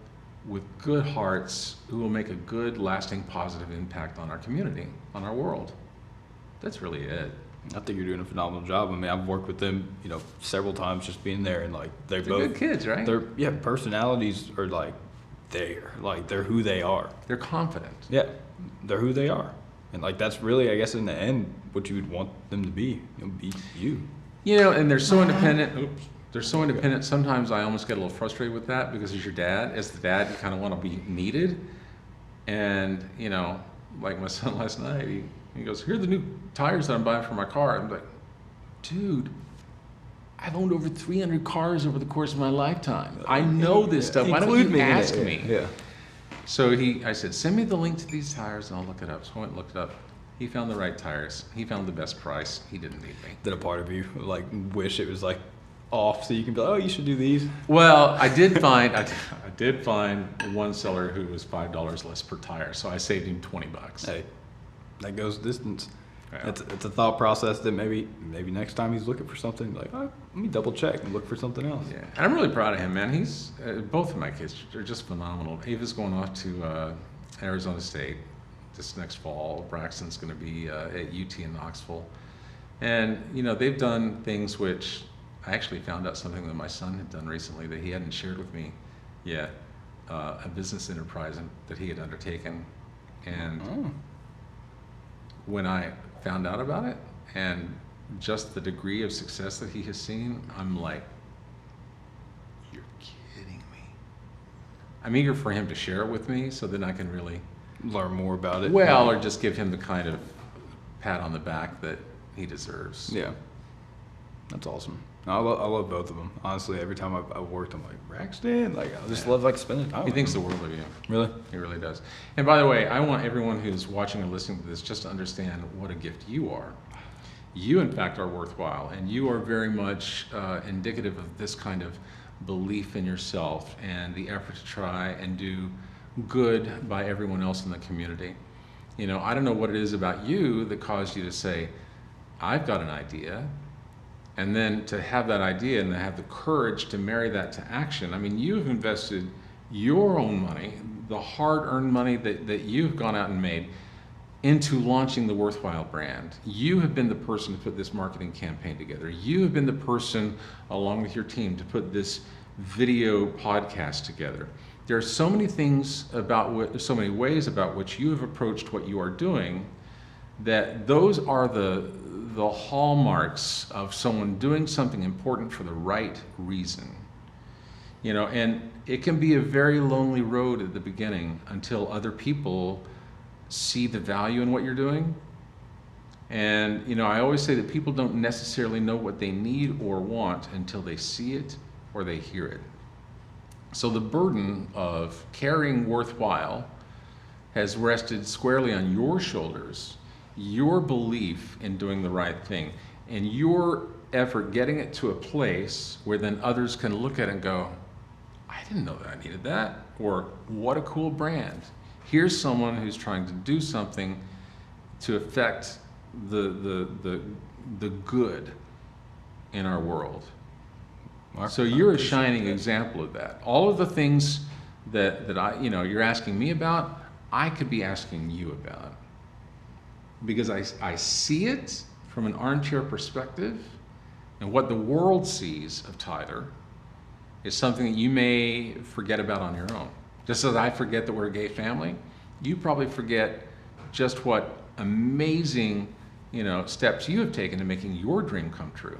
with good hearts who will make a good, lasting, positive impact on our community, on our world. That's really it. I think you're doing a phenomenal job. I mean, I've worked with them, several times, just being there, and they're both good kids, right? Their personalities are they're who they are. They're confident. Yeah, they're who they are, and that's really, I guess, in the end, what you would want them to be. Be you. And they're so independent. Oops. They're so independent. Sometimes I almost get a little frustrated with that because as the dad, you kind of want to be needed. And, like my son last night, he goes, here are the new tires that I'm buying for my car. I'm like, dude, I've owned over 300 cars over the course of my lifetime. I know this stuff. Why don't you ask me? Yeah. So I said, send me the link to these tires and I'll look it up. So I went and looked it up. He found the right tires. He found the best price. He didn't need me. Did a part of you wish it was off so you can be like, oh, you should do these? Well, I did find one seller who was $5 less per tire, so I saved him $20. Hey, that goes distance. Yeah. It's a thought process that maybe next time he's looking for something, let me double check and look for something else. Yeah, and I'm really proud of him, man. He's both of my kids are just phenomenal. Ava's going off to Arizona State this next fall. Braxton's going to be at UT in Knoxville, and they've done things which I actually found out something that my son had done recently that he hadn't shared with me yet. A business enterprise that he had undertaken, and when I found out about it and just the degree of success that he has seen, I'm like, you're kidding me. I'm eager for him to share it with me so then I can really learn more about it. Well, or just give him the kind of pat on the back that he deserves. Yeah. That's awesome. No, I love both of them. Honestly, every time I've worked, I'm like, Braxton, like, I just love, like, spending time He with thinks him. the world of you. Really? He really does. And by the way, I want everyone who's watching and listening to this just to understand what a gift you are. You, in fact, are worthwhile, and you are very much indicative of this kind of belief in yourself and the effort to try and do good by everyone else in the community. You know, I don't know what it is about you that caused you to say, I've got an idea, and then to have that idea and to have the courage to marry that to action. I mean, you've invested your own money, the hard-earned money that you've gone out and made, into launching the WorthWhile brand. You have been the person to put this marketing campaign together. You have been the person, along with your team, to put this video podcast together. There are so many things so many ways about which you have approached what you are doing, that those are the hallmarks of someone doing something important for the right reason. You know, and it can be a very lonely road at the beginning until other people see the value in what you're doing. And, you know, I always say that people don't necessarily know what they need or want until they see it or they hear it. So the burden of carrying WorthWhile has rested squarely on your shoulders, your belief in doing the right thing, and your effort getting it to a place where then others can look at it and go, I didn't know that I needed that, or what a cool brand. Here's someone who's trying to do something to affect the good in our world. Mark, So you're a shining example of that. All of the things that I, you know, you're asking me about, I could be asking you about. Because I see it from an armchair perspective, and what the world sees of Tyler is something that you may forget about on your own. Just as I forget that we're a gay family, you probably forget just what amazing, you know, steps you have taken to making your dream come true.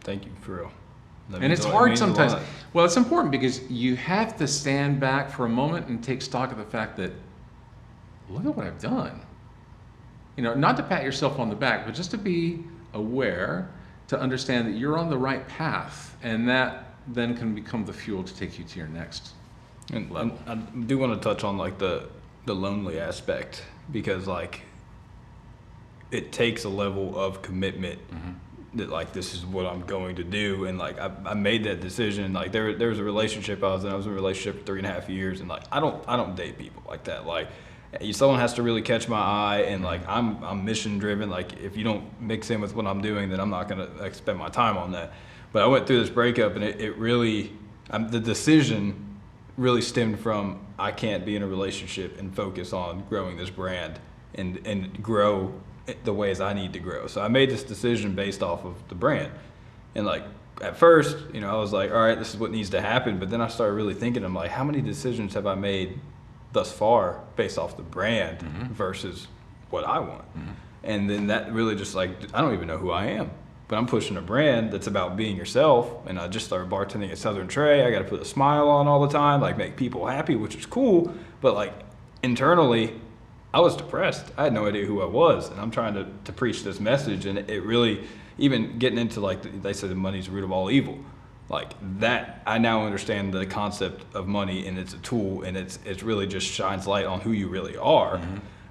Thank you, for real. And it's hard sometimes. Well, it's important because you have to stand back for a moment and take stock of the fact that, look at what I've done. You know, not to pat yourself on the back, but just to be aware, to understand that you're on the right path, and that then can become the fuel to take you to your next level. I do want to touch on, like, the lonely aspect, because, like, it takes a level of commitment that, like, this is what I'm going to do. And, like, I made that decision. Like, there was a relationship I was in a relationship for 3.5 years, and, like, I don't date people like that. Like, someone has to really catch my eye, and, like, I'm mission driven. Like, if you don't mix in with what I'm doing, then I'm not gonna, like, spend my time on that. But I went through this breakup, and it really, the decision really stemmed from, I can't be in a relationship and focus on growing this brand and grow the ways I need to grow. So I made this decision based off of the brand. And, like, at first, you know, I was like, all right, this is what needs to happen. But then I started really thinking, I'm like, how many decisions have I made thus far based off the brand versus what I want? And then that really just, like, I don't even know who I am. But I'm pushing a brand that's about being yourself, and I just started bartending at Southern Tray. I got to put a smile on all the time, like, make people happy, which is cool. But, like, internally, I was depressed. I had no idea who I was, and I'm trying to preach this message, and it really, even getting into, like, they say the money's the root of all evil. Like, that, I now understand the concept of money, and it's a tool, and it's really just shines light on who you really are.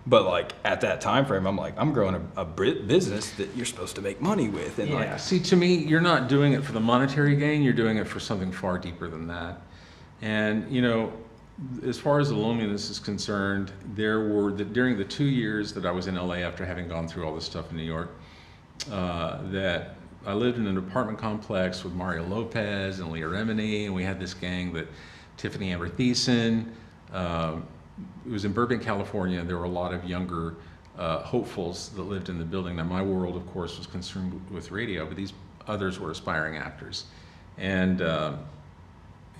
But, like, at that time frame, I'm like, I'm growing a business that you're supposed to make money with. And, yeah, see, to me, you're not doing it for the monetary gain. You're doing it for something far deeper than that. And, you know, as far as the loneliness is concerned, during the 2 years that I was in LA after having gone through all this stuff in New York, that I lived in an apartment complex with Mario Lopez and Leah Remini, and we had this gang that Tiffany Amber Thiessen. It was in Burbank, California. There were a lot of younger hopefuls that lived in the building. Now, my world, of course, was concerned with radio, but these others were aspiring actors. And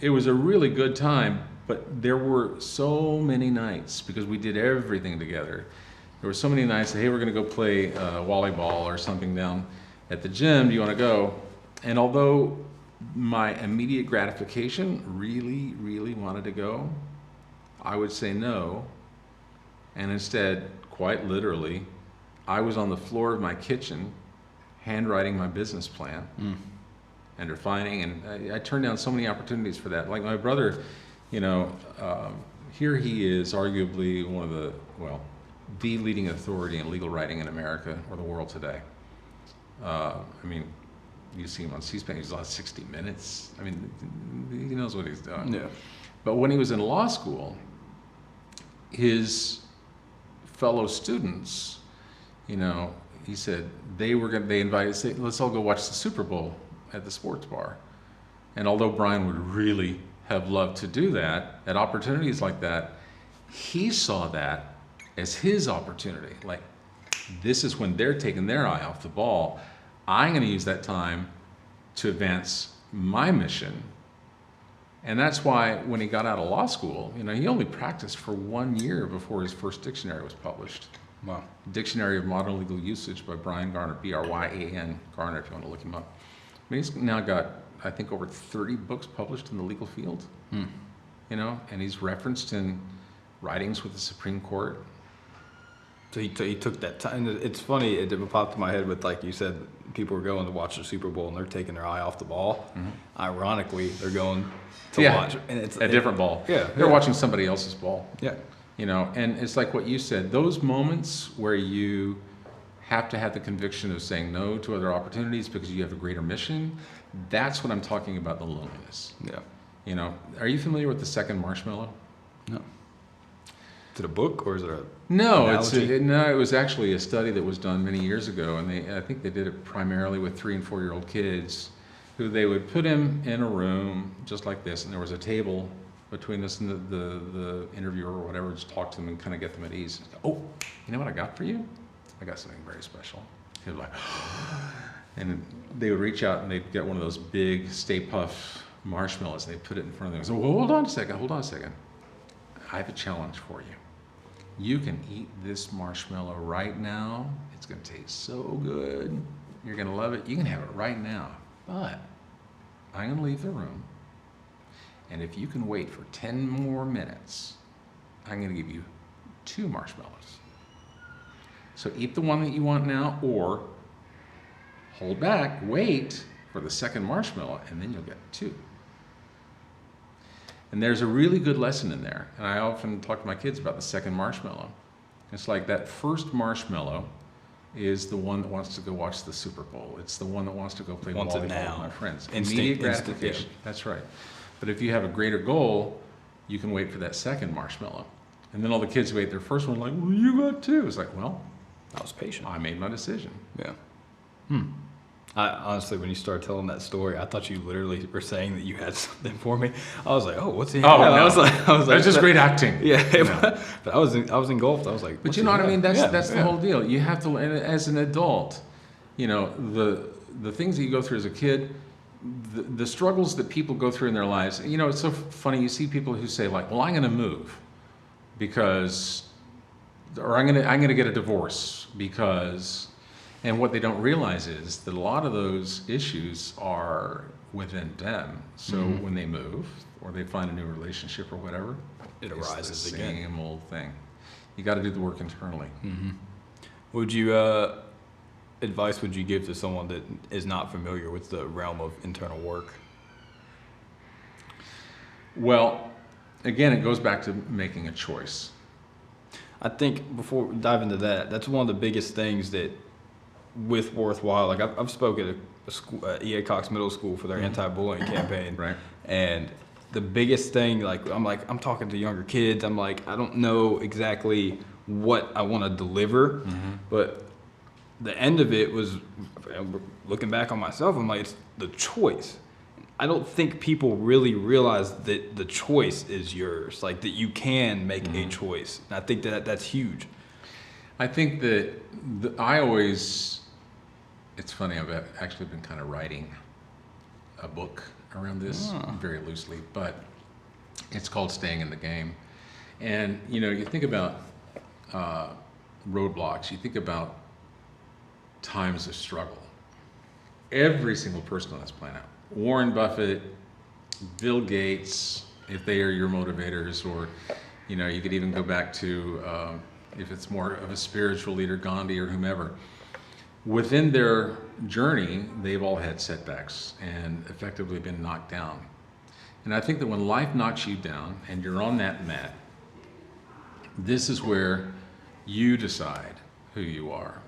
it was a really good time, but there were so many nights, because we did everything together. There were so many nights that, hey, we're going to go play volleyball or something down at the gym. Do you want to go? And although my immediate gratification really, really wanted to go, I would say no. And instead, quite literally, I was on the floor of my kitchen handwriting my business plan and refining. And I turned down so many opportunities for that. Like my brother, you know, here he is arguably one of the leading authority in legal writing in America or the world today. I mean, you see him on C-SPAN, he's on 60 Minutes. I mean, he knows what he's doing. Yeah. But when he was in law school, his fellow students, you know, he said they invited, say, let's all go watch the Super Bowl at the sports bar. And although Brian would really have loved to do that, at opportunities like that, he saw that as his opportunity. Like, this is when they're taking their eye off the ball. I'm going to use that time to advance my mission. And that's why when he got out of law school, you know, he only practiced for 1 year before his first dictionary was published. Wow. Dictionary of Modern Legal Usage by Brian Garner, B-R-Y-A-N, Garner, if you want to look him up. I mean, he's now got, I think, over 30 books published in the legal field, you know, and he's referenced in writings with the Supreme Court. So he took that time. It's funny, it popped in my head with, like you said, people were going to watch the Super Bowl and they're taking their eye off the ball. Ironically, they're going to watch. And it's a different ball. Yeah. They're watching somebody else's ball. Yeah. You know, and it's like what you said, those moments where you have to have the conviction of saying no to other opportunities because you have a greater mission, that's what I'm talking about, the loneliness. Yeah. You know, are you familiar with the second marshmallow? No. Is it a book or is it a No, analogy? it was actually a study that was done many years ago, and I think they did it primarily with 3- and 4-year-old kids, who they would put him in a room just like this, and there was a table between us and the interviewer or whatever, just talk to them and kind of get them at ease. Oh, you know what I got for you? I got something very special. He was like, and they would reach out and they'd get one of those big Stay Puft marshmallows, and they'd put it in front of them. So, well, hold on a second. I have a challenge for you. You can eat this marshmallow right now. It's going to taste so good. You're going to love it. You can have it right now. But I'm going to leave the room. And if you can wait for 10 more minutes, I'm going to give you 2 marshmallows. So eat the one that you want now, or hold back, wait for the second marshmallow, and then you'll get 2. And there's a really good lesson in there. And I often talk to my kids about the second marshmallow. It's like that first marshmallow is the one that wants to go watch the Super Bowl. It's the one that wants to go play volleyball with my friends. Immediate gratification. Yeah. That's right. But if you have a greater goal, you can wait for that second marshmallow. And then all the kids who ate their first one, like, well, you got 2. It's like, well, I was patient. I made my decision. Yeah. I honestly, when you started telling that story, I thought you literally were saying that you had something for me. I was like, oh, what's he? Oh, no. I was like, That's just great acting. Yeah, No. but I was engulfed. I was like, But what's you know he what I mean? have? That's the whole deal. You have to, and as an adult, you know, the things that you go through as a kid, the struggles that people go through in their lives. You know, it's so funny. You see people who say like, well, I'm going to move because, or I'm going to get a divorce because. And what they don't realize is that a lot of those issues are within them. So when they move or they find a new relationship or whatever, It arises it's the again. same old thing. You got to do the work internally. Would you advice would you give to someone that is not familiar with the realm of internal work? Well, again, it goes back to making a choice. I think before we dive into that, that's one of the biggest things that with WorthWhile, like I've spoken at a school, E.A. Cox Middle School for their anti-bullying campaign. Right. And the biggest thing, I'm talking to younger kids. I'm like, I don't know exactly what I want to deliver, but the end of it was, looking back on myself, I'm like, it's the choice. I don't think people really realize that the choice is yours, like that you can make a choice. And I think that's huge. I think that it's funny, I've actually been kind of writing a book around this very loosely, but it's called Staying in the Game. And, you know, you think about roadblocks, you think about times of struggle. Every single person on this planet, Warren Buffett, Bill Gates, if they are your motivators, or, you know, you could even go back to, if it's more of a spiritual leader, Gandhi or whomever. within their journey, they've all had setbacks and effectively been knocked down. And I think that when life knocks you down and you're on that mat, this is where you decide who you are.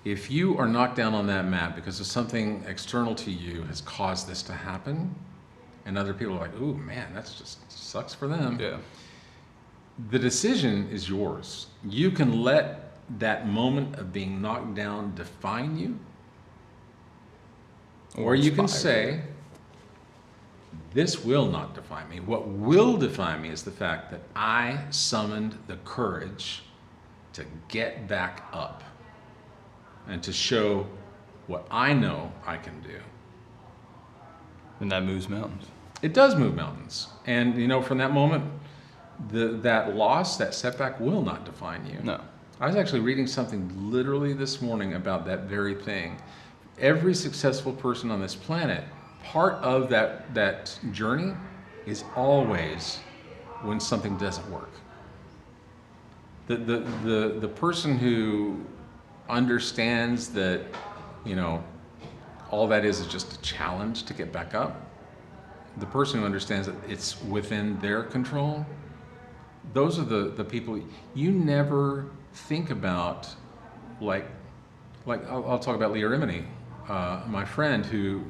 If you are knocked down on that mat because of something external to you has caused this to happen, and other people are like, ooh, man, that's just sucks for them. Yeah. The decision is yours. You can let that moment of being knocked down define you, or you can say, this will not define me. What will define me is the fact that I summoned the courage to get back up and to show what I know I can do. And that moves mountains. It does move mountains. And you know, from that moment, that loss, that setback will not define you. No. I was actually reading something literally this morning about that very thing. Every successful person on this planet, part of that journey is always when something doesn't work. The person who understands that, you know, all that is just a challenge to get back up, the person who understands that it's within their control, those are the people you never think about. Like I'll talk about Leah Remini, my friend who,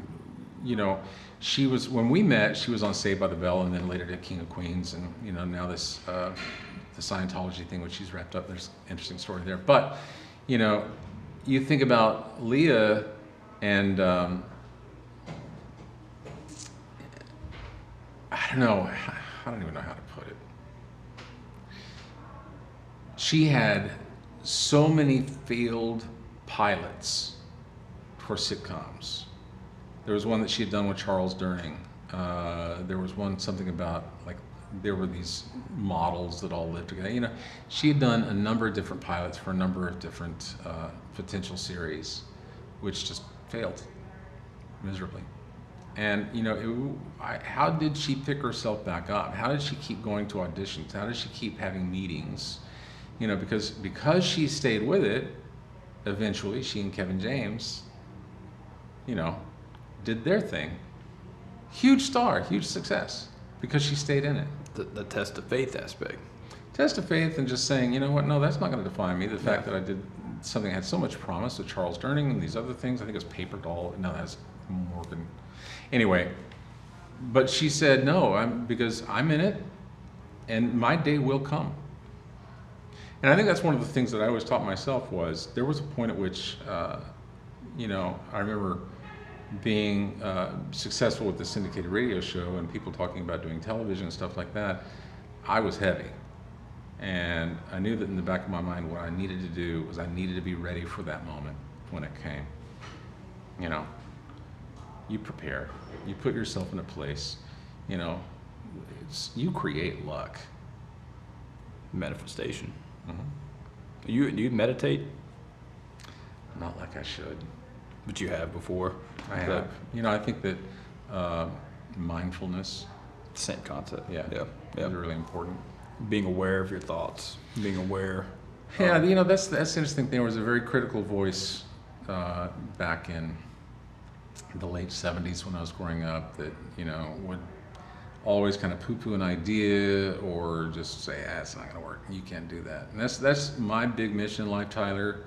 you know, she was, when we met, she was on Saved by the Bell and then later did King of Queens, and you know, now this the Scientology thing, which she's wrapped up. There's an interesting story there. But you know, you think about Leah and I don't even know how to put it. She had so many failed pilots for sitcoms. There was one that she had done with Charles Durning. There was one, something about, like, there were these models that all lived together. You know, she had done a number of different pilots for a number of different potential series, which just failed miserably. And you know, how did she pick herself back up? How did she keep going to auditions? How did she keep having meetings? You know, because she stayed with it, eventually she and Kevin James, you know, did their thing. Huge star, huge success, because she stayed in it. The test of faith aspect. Test of faith, and just saying, you know what, no, that's not going to define me. The fact that I did something that had so much promise with Charles Durning and these other things, I think it was Paper Doll, no, that's Morgan. Anyway, but she said, no, because I'm in it, and my day will come. And I think that's one of the things that I always taught myself was, there was a point at which, you know, I remember being successful with the syndicated radio show and people talking about doing television and stuff like that. I was heavy. And I knew that in the back of my mind, what I needed to do was I needed to be ready for that moment when it came. You know, you prepare, you put yourself in a place, you know, you create luck. Manifestation. Mm-hmm. You meditate? Not like I should. But you have before. I have. You know, I think that mindfulness. Same concept. Yeah. Is really important. Being aware of your thoughts. Being aware. Yeah, you know, that's the interesting thing. There was a very critical voice back in the late 70s when I was growing up that, you know, would always kind of poo-poo an idea or just say, it's not going to work. You can't do that. And that's my big mission in life, Tyler,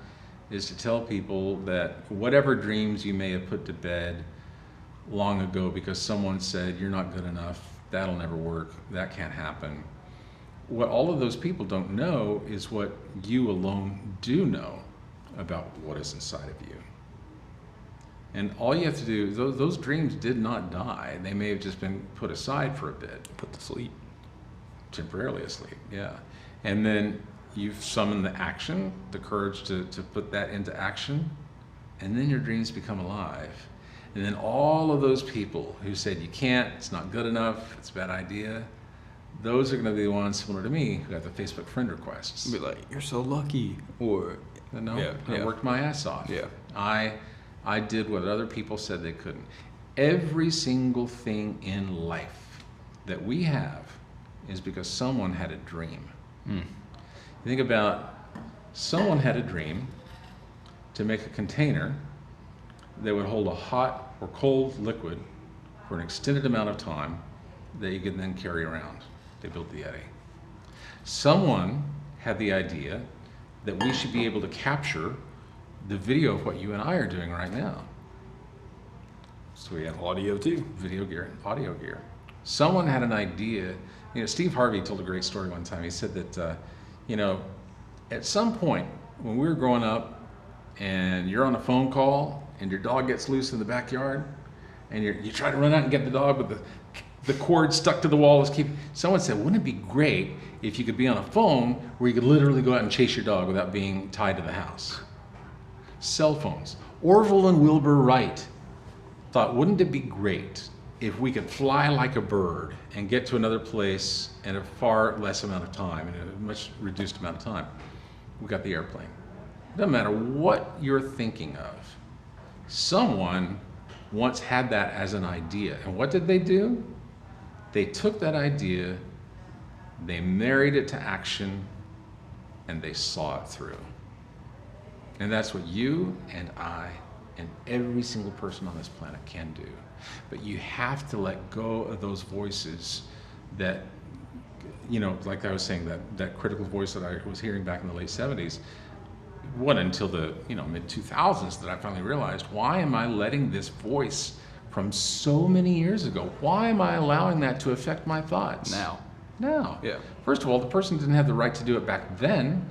is to tell people that whatever dreams you may have put to bed long ago because someone said, you're not good enough, that'll never work, that can't happen. What all of those people don't know is what you alone do know about what is inside of you. And all you have to do, those dreams did not die. They may have just been put aside for a bit. Put to sleep. Temporarily asleep, yeah. And then you've summoned the action, the courage to put that into action, and then your dreams become alive. And then all of those people who said you can't, it's not good enough, it's a bad idea, those are going to be the ones similar to me who got the Facebook friend requests. Be like, you're so lucky, or no, I worked my ass off. Yeah. I did what other people said they couldn't. Every single thing in life that we have is because someone had a dream. You think about, someone had a dream, to make a container that would hold a hot or cold liquid for an extended amount of time that you could then carry around. They built the Yeti. Someone had the idea that we should be able to capture the video of what you and I are doing right now. So we have Audio too. video gear and audio gear. Someone had an idea. Steve Harvey told a great story one time. He said that, at some point when we were growing up and you're on a phone call and your dog gets loose in the backyard and you try to run out and get the dog, but the cord stuck to the wall is someone said, wouldn't it be great if you could be on a phone where you could literally go out and chase your dog without being tied to the house? Cell phones. Orville and Wilbur Wright thought, wouldn't it be great if we could fly like a bird and get to another place in a far less amount of time, in a much reduced amount of time? We got the airplane. Doesn't matter what you're thinking of. Someone once had that as an idea. And what did they do? They took that idea, they married it to action, and they saw it through. And that's what you and I and every single person on this planet can do. But you have to let go of those voices that, like I was saying, that critical voice that I was hearing back in the late 70s. It wasn't until the mid 2000s that I finally realized, why am I letting this voice from so many years ago, why am I allowing that to affect my thoughts? Now. Yeah. First of all, the person didn't have the right to do it back then,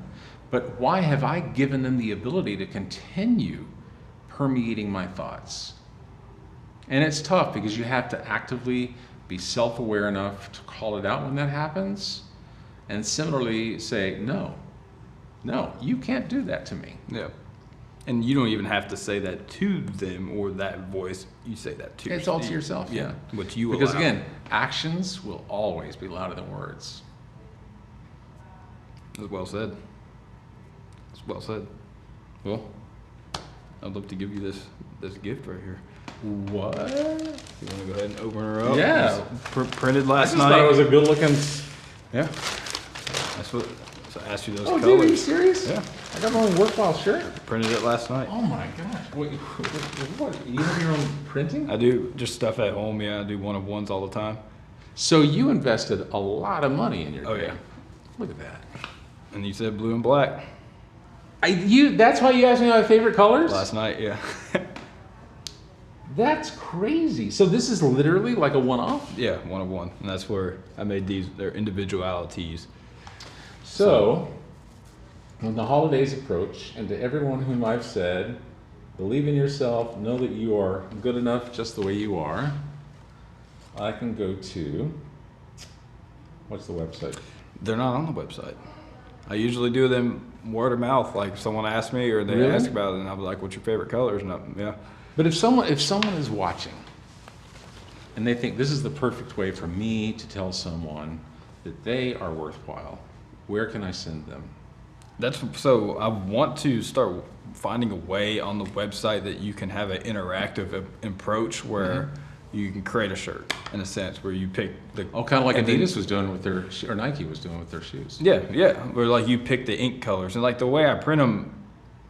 but why have I given them the ability to continue permeating my thoughts? And it's tough because you have to actively be self-aware enough to call it out when that happens, and similarly say, no, you can't do that to me. Yeah. And you don't even have to say that to them or that voice. You say that to It's all to yourself, yeah. What you Because allow. again, actions will always be louder than words. That's well said. That's well said. Well, I'd love to give you this gift right here. What? You want to go ahead and open her up? Yeah. Printed last night. I thought it was a good looking. Yeah. That's what. So I asked you those Oh, colors. dude, are you serious? Yeah. I got my own WorthWhile shirt. Printed it last night. Oh my gosh. Wait, what? You have your own printing? I do just stuff at home. Yeah, I do one-of-ones all the time. So you invested a lot of money in your Oh, game. yeah. Look at that. And you said blue and black That's why you asked me my favorite colors? last night. Yeah. That's crazy. So this is literally like a one-off? Yeah, one-of-one, and that's where I made these. They're individualities. So, when the holidays approach, and to everyone whom I've said, believe in yourself, know that you are good enough just the way you are, I can go to, what's the website? They're not on the website. I usually do them word of mouth. Like if someone asks me or they Really? ask about it, and I'll be like, "What's your favorite colors?" And yeah. But if someone is watching, and they think this is the perfect way for me to tell someone that they are worthwhile, where can I send them? So I want to start finding a way on the website that you can have an interactive approach where you can create a shirt in a sense where you pick the Kind of like and then- Adidas was doing with their, or Nike was doing with their shoes. Yeah, where like you pick the ink colors and like the way I print them,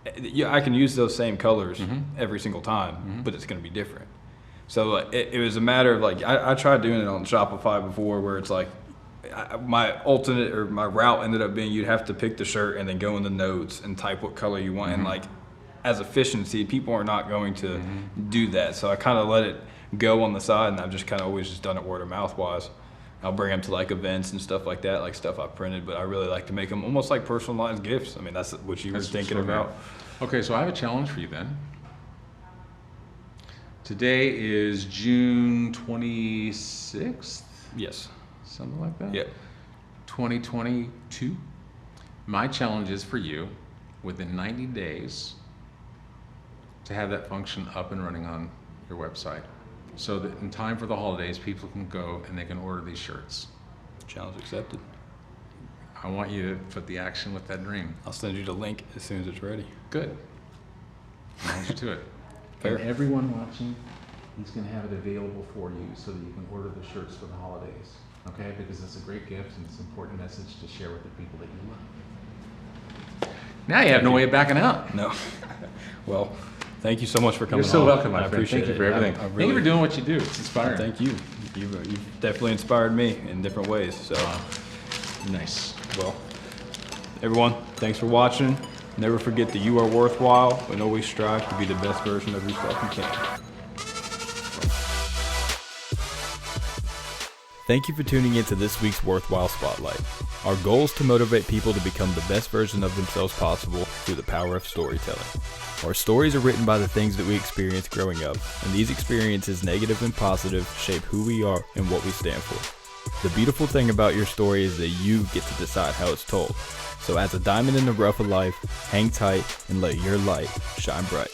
I can use those same colors every single time, but it's going to be different. So it was a matter of like I tried doing it on Shopify before where it's like my alternate or my route ended up being you'd have to pick the shirt and then go in the notes and type what color you want. And like as efficiency, people are not going to do that. So I kind of let it go on the side, and I've just kind of always just done it word of mouth wise. I'll bring them to like events and stuff like that, like stuff I printed, but I really like to make them almost like personalized gifts. I mean, that's what you were thinking about. Okay, so I have a challenge for you then. Today is June 26th, Yes. something like that? Yeah. 2022. My challenge is for you, within 90 days, to have that function up and running on your website, so that in time for the holidays, people can go and they can order these shirts. Challenge accepted. I want you to put the action with that dream. I'll send you the link as soon as it's ready. Good. I hold you to it. Fair. And everyone watching, he's going to have it available for you so that you can order the shirts for the holidays. Okay? Because it's a great gift and it's an important message to share with the people that you love. Now you have no way of backing out. No. Well, thank you so much for coming You're so on. welcome, my I friend. appreciate Thank you it. for everything. I Thank you for doing what you do. It's inspiring. Thank you. You've definitely inspired me in different ways. So, Nice. well, everyone, thanks for watching. Never forget that you are worthwhile and always strive to be the best version of yourself you can. Thank you for tuning in to this week's Worthwhile Spotlight. Our goal is to motivate people to become the best version of themselves possible through the power of storytelling. Our stories are written by the things that we experienced growing up, and these experiences, negative and positive, shape who we are and what we stand for. The beautiful thing about your story is that you get to decide how it's told. So as a diamond in the rough of life, hang tight and let your light shine bright.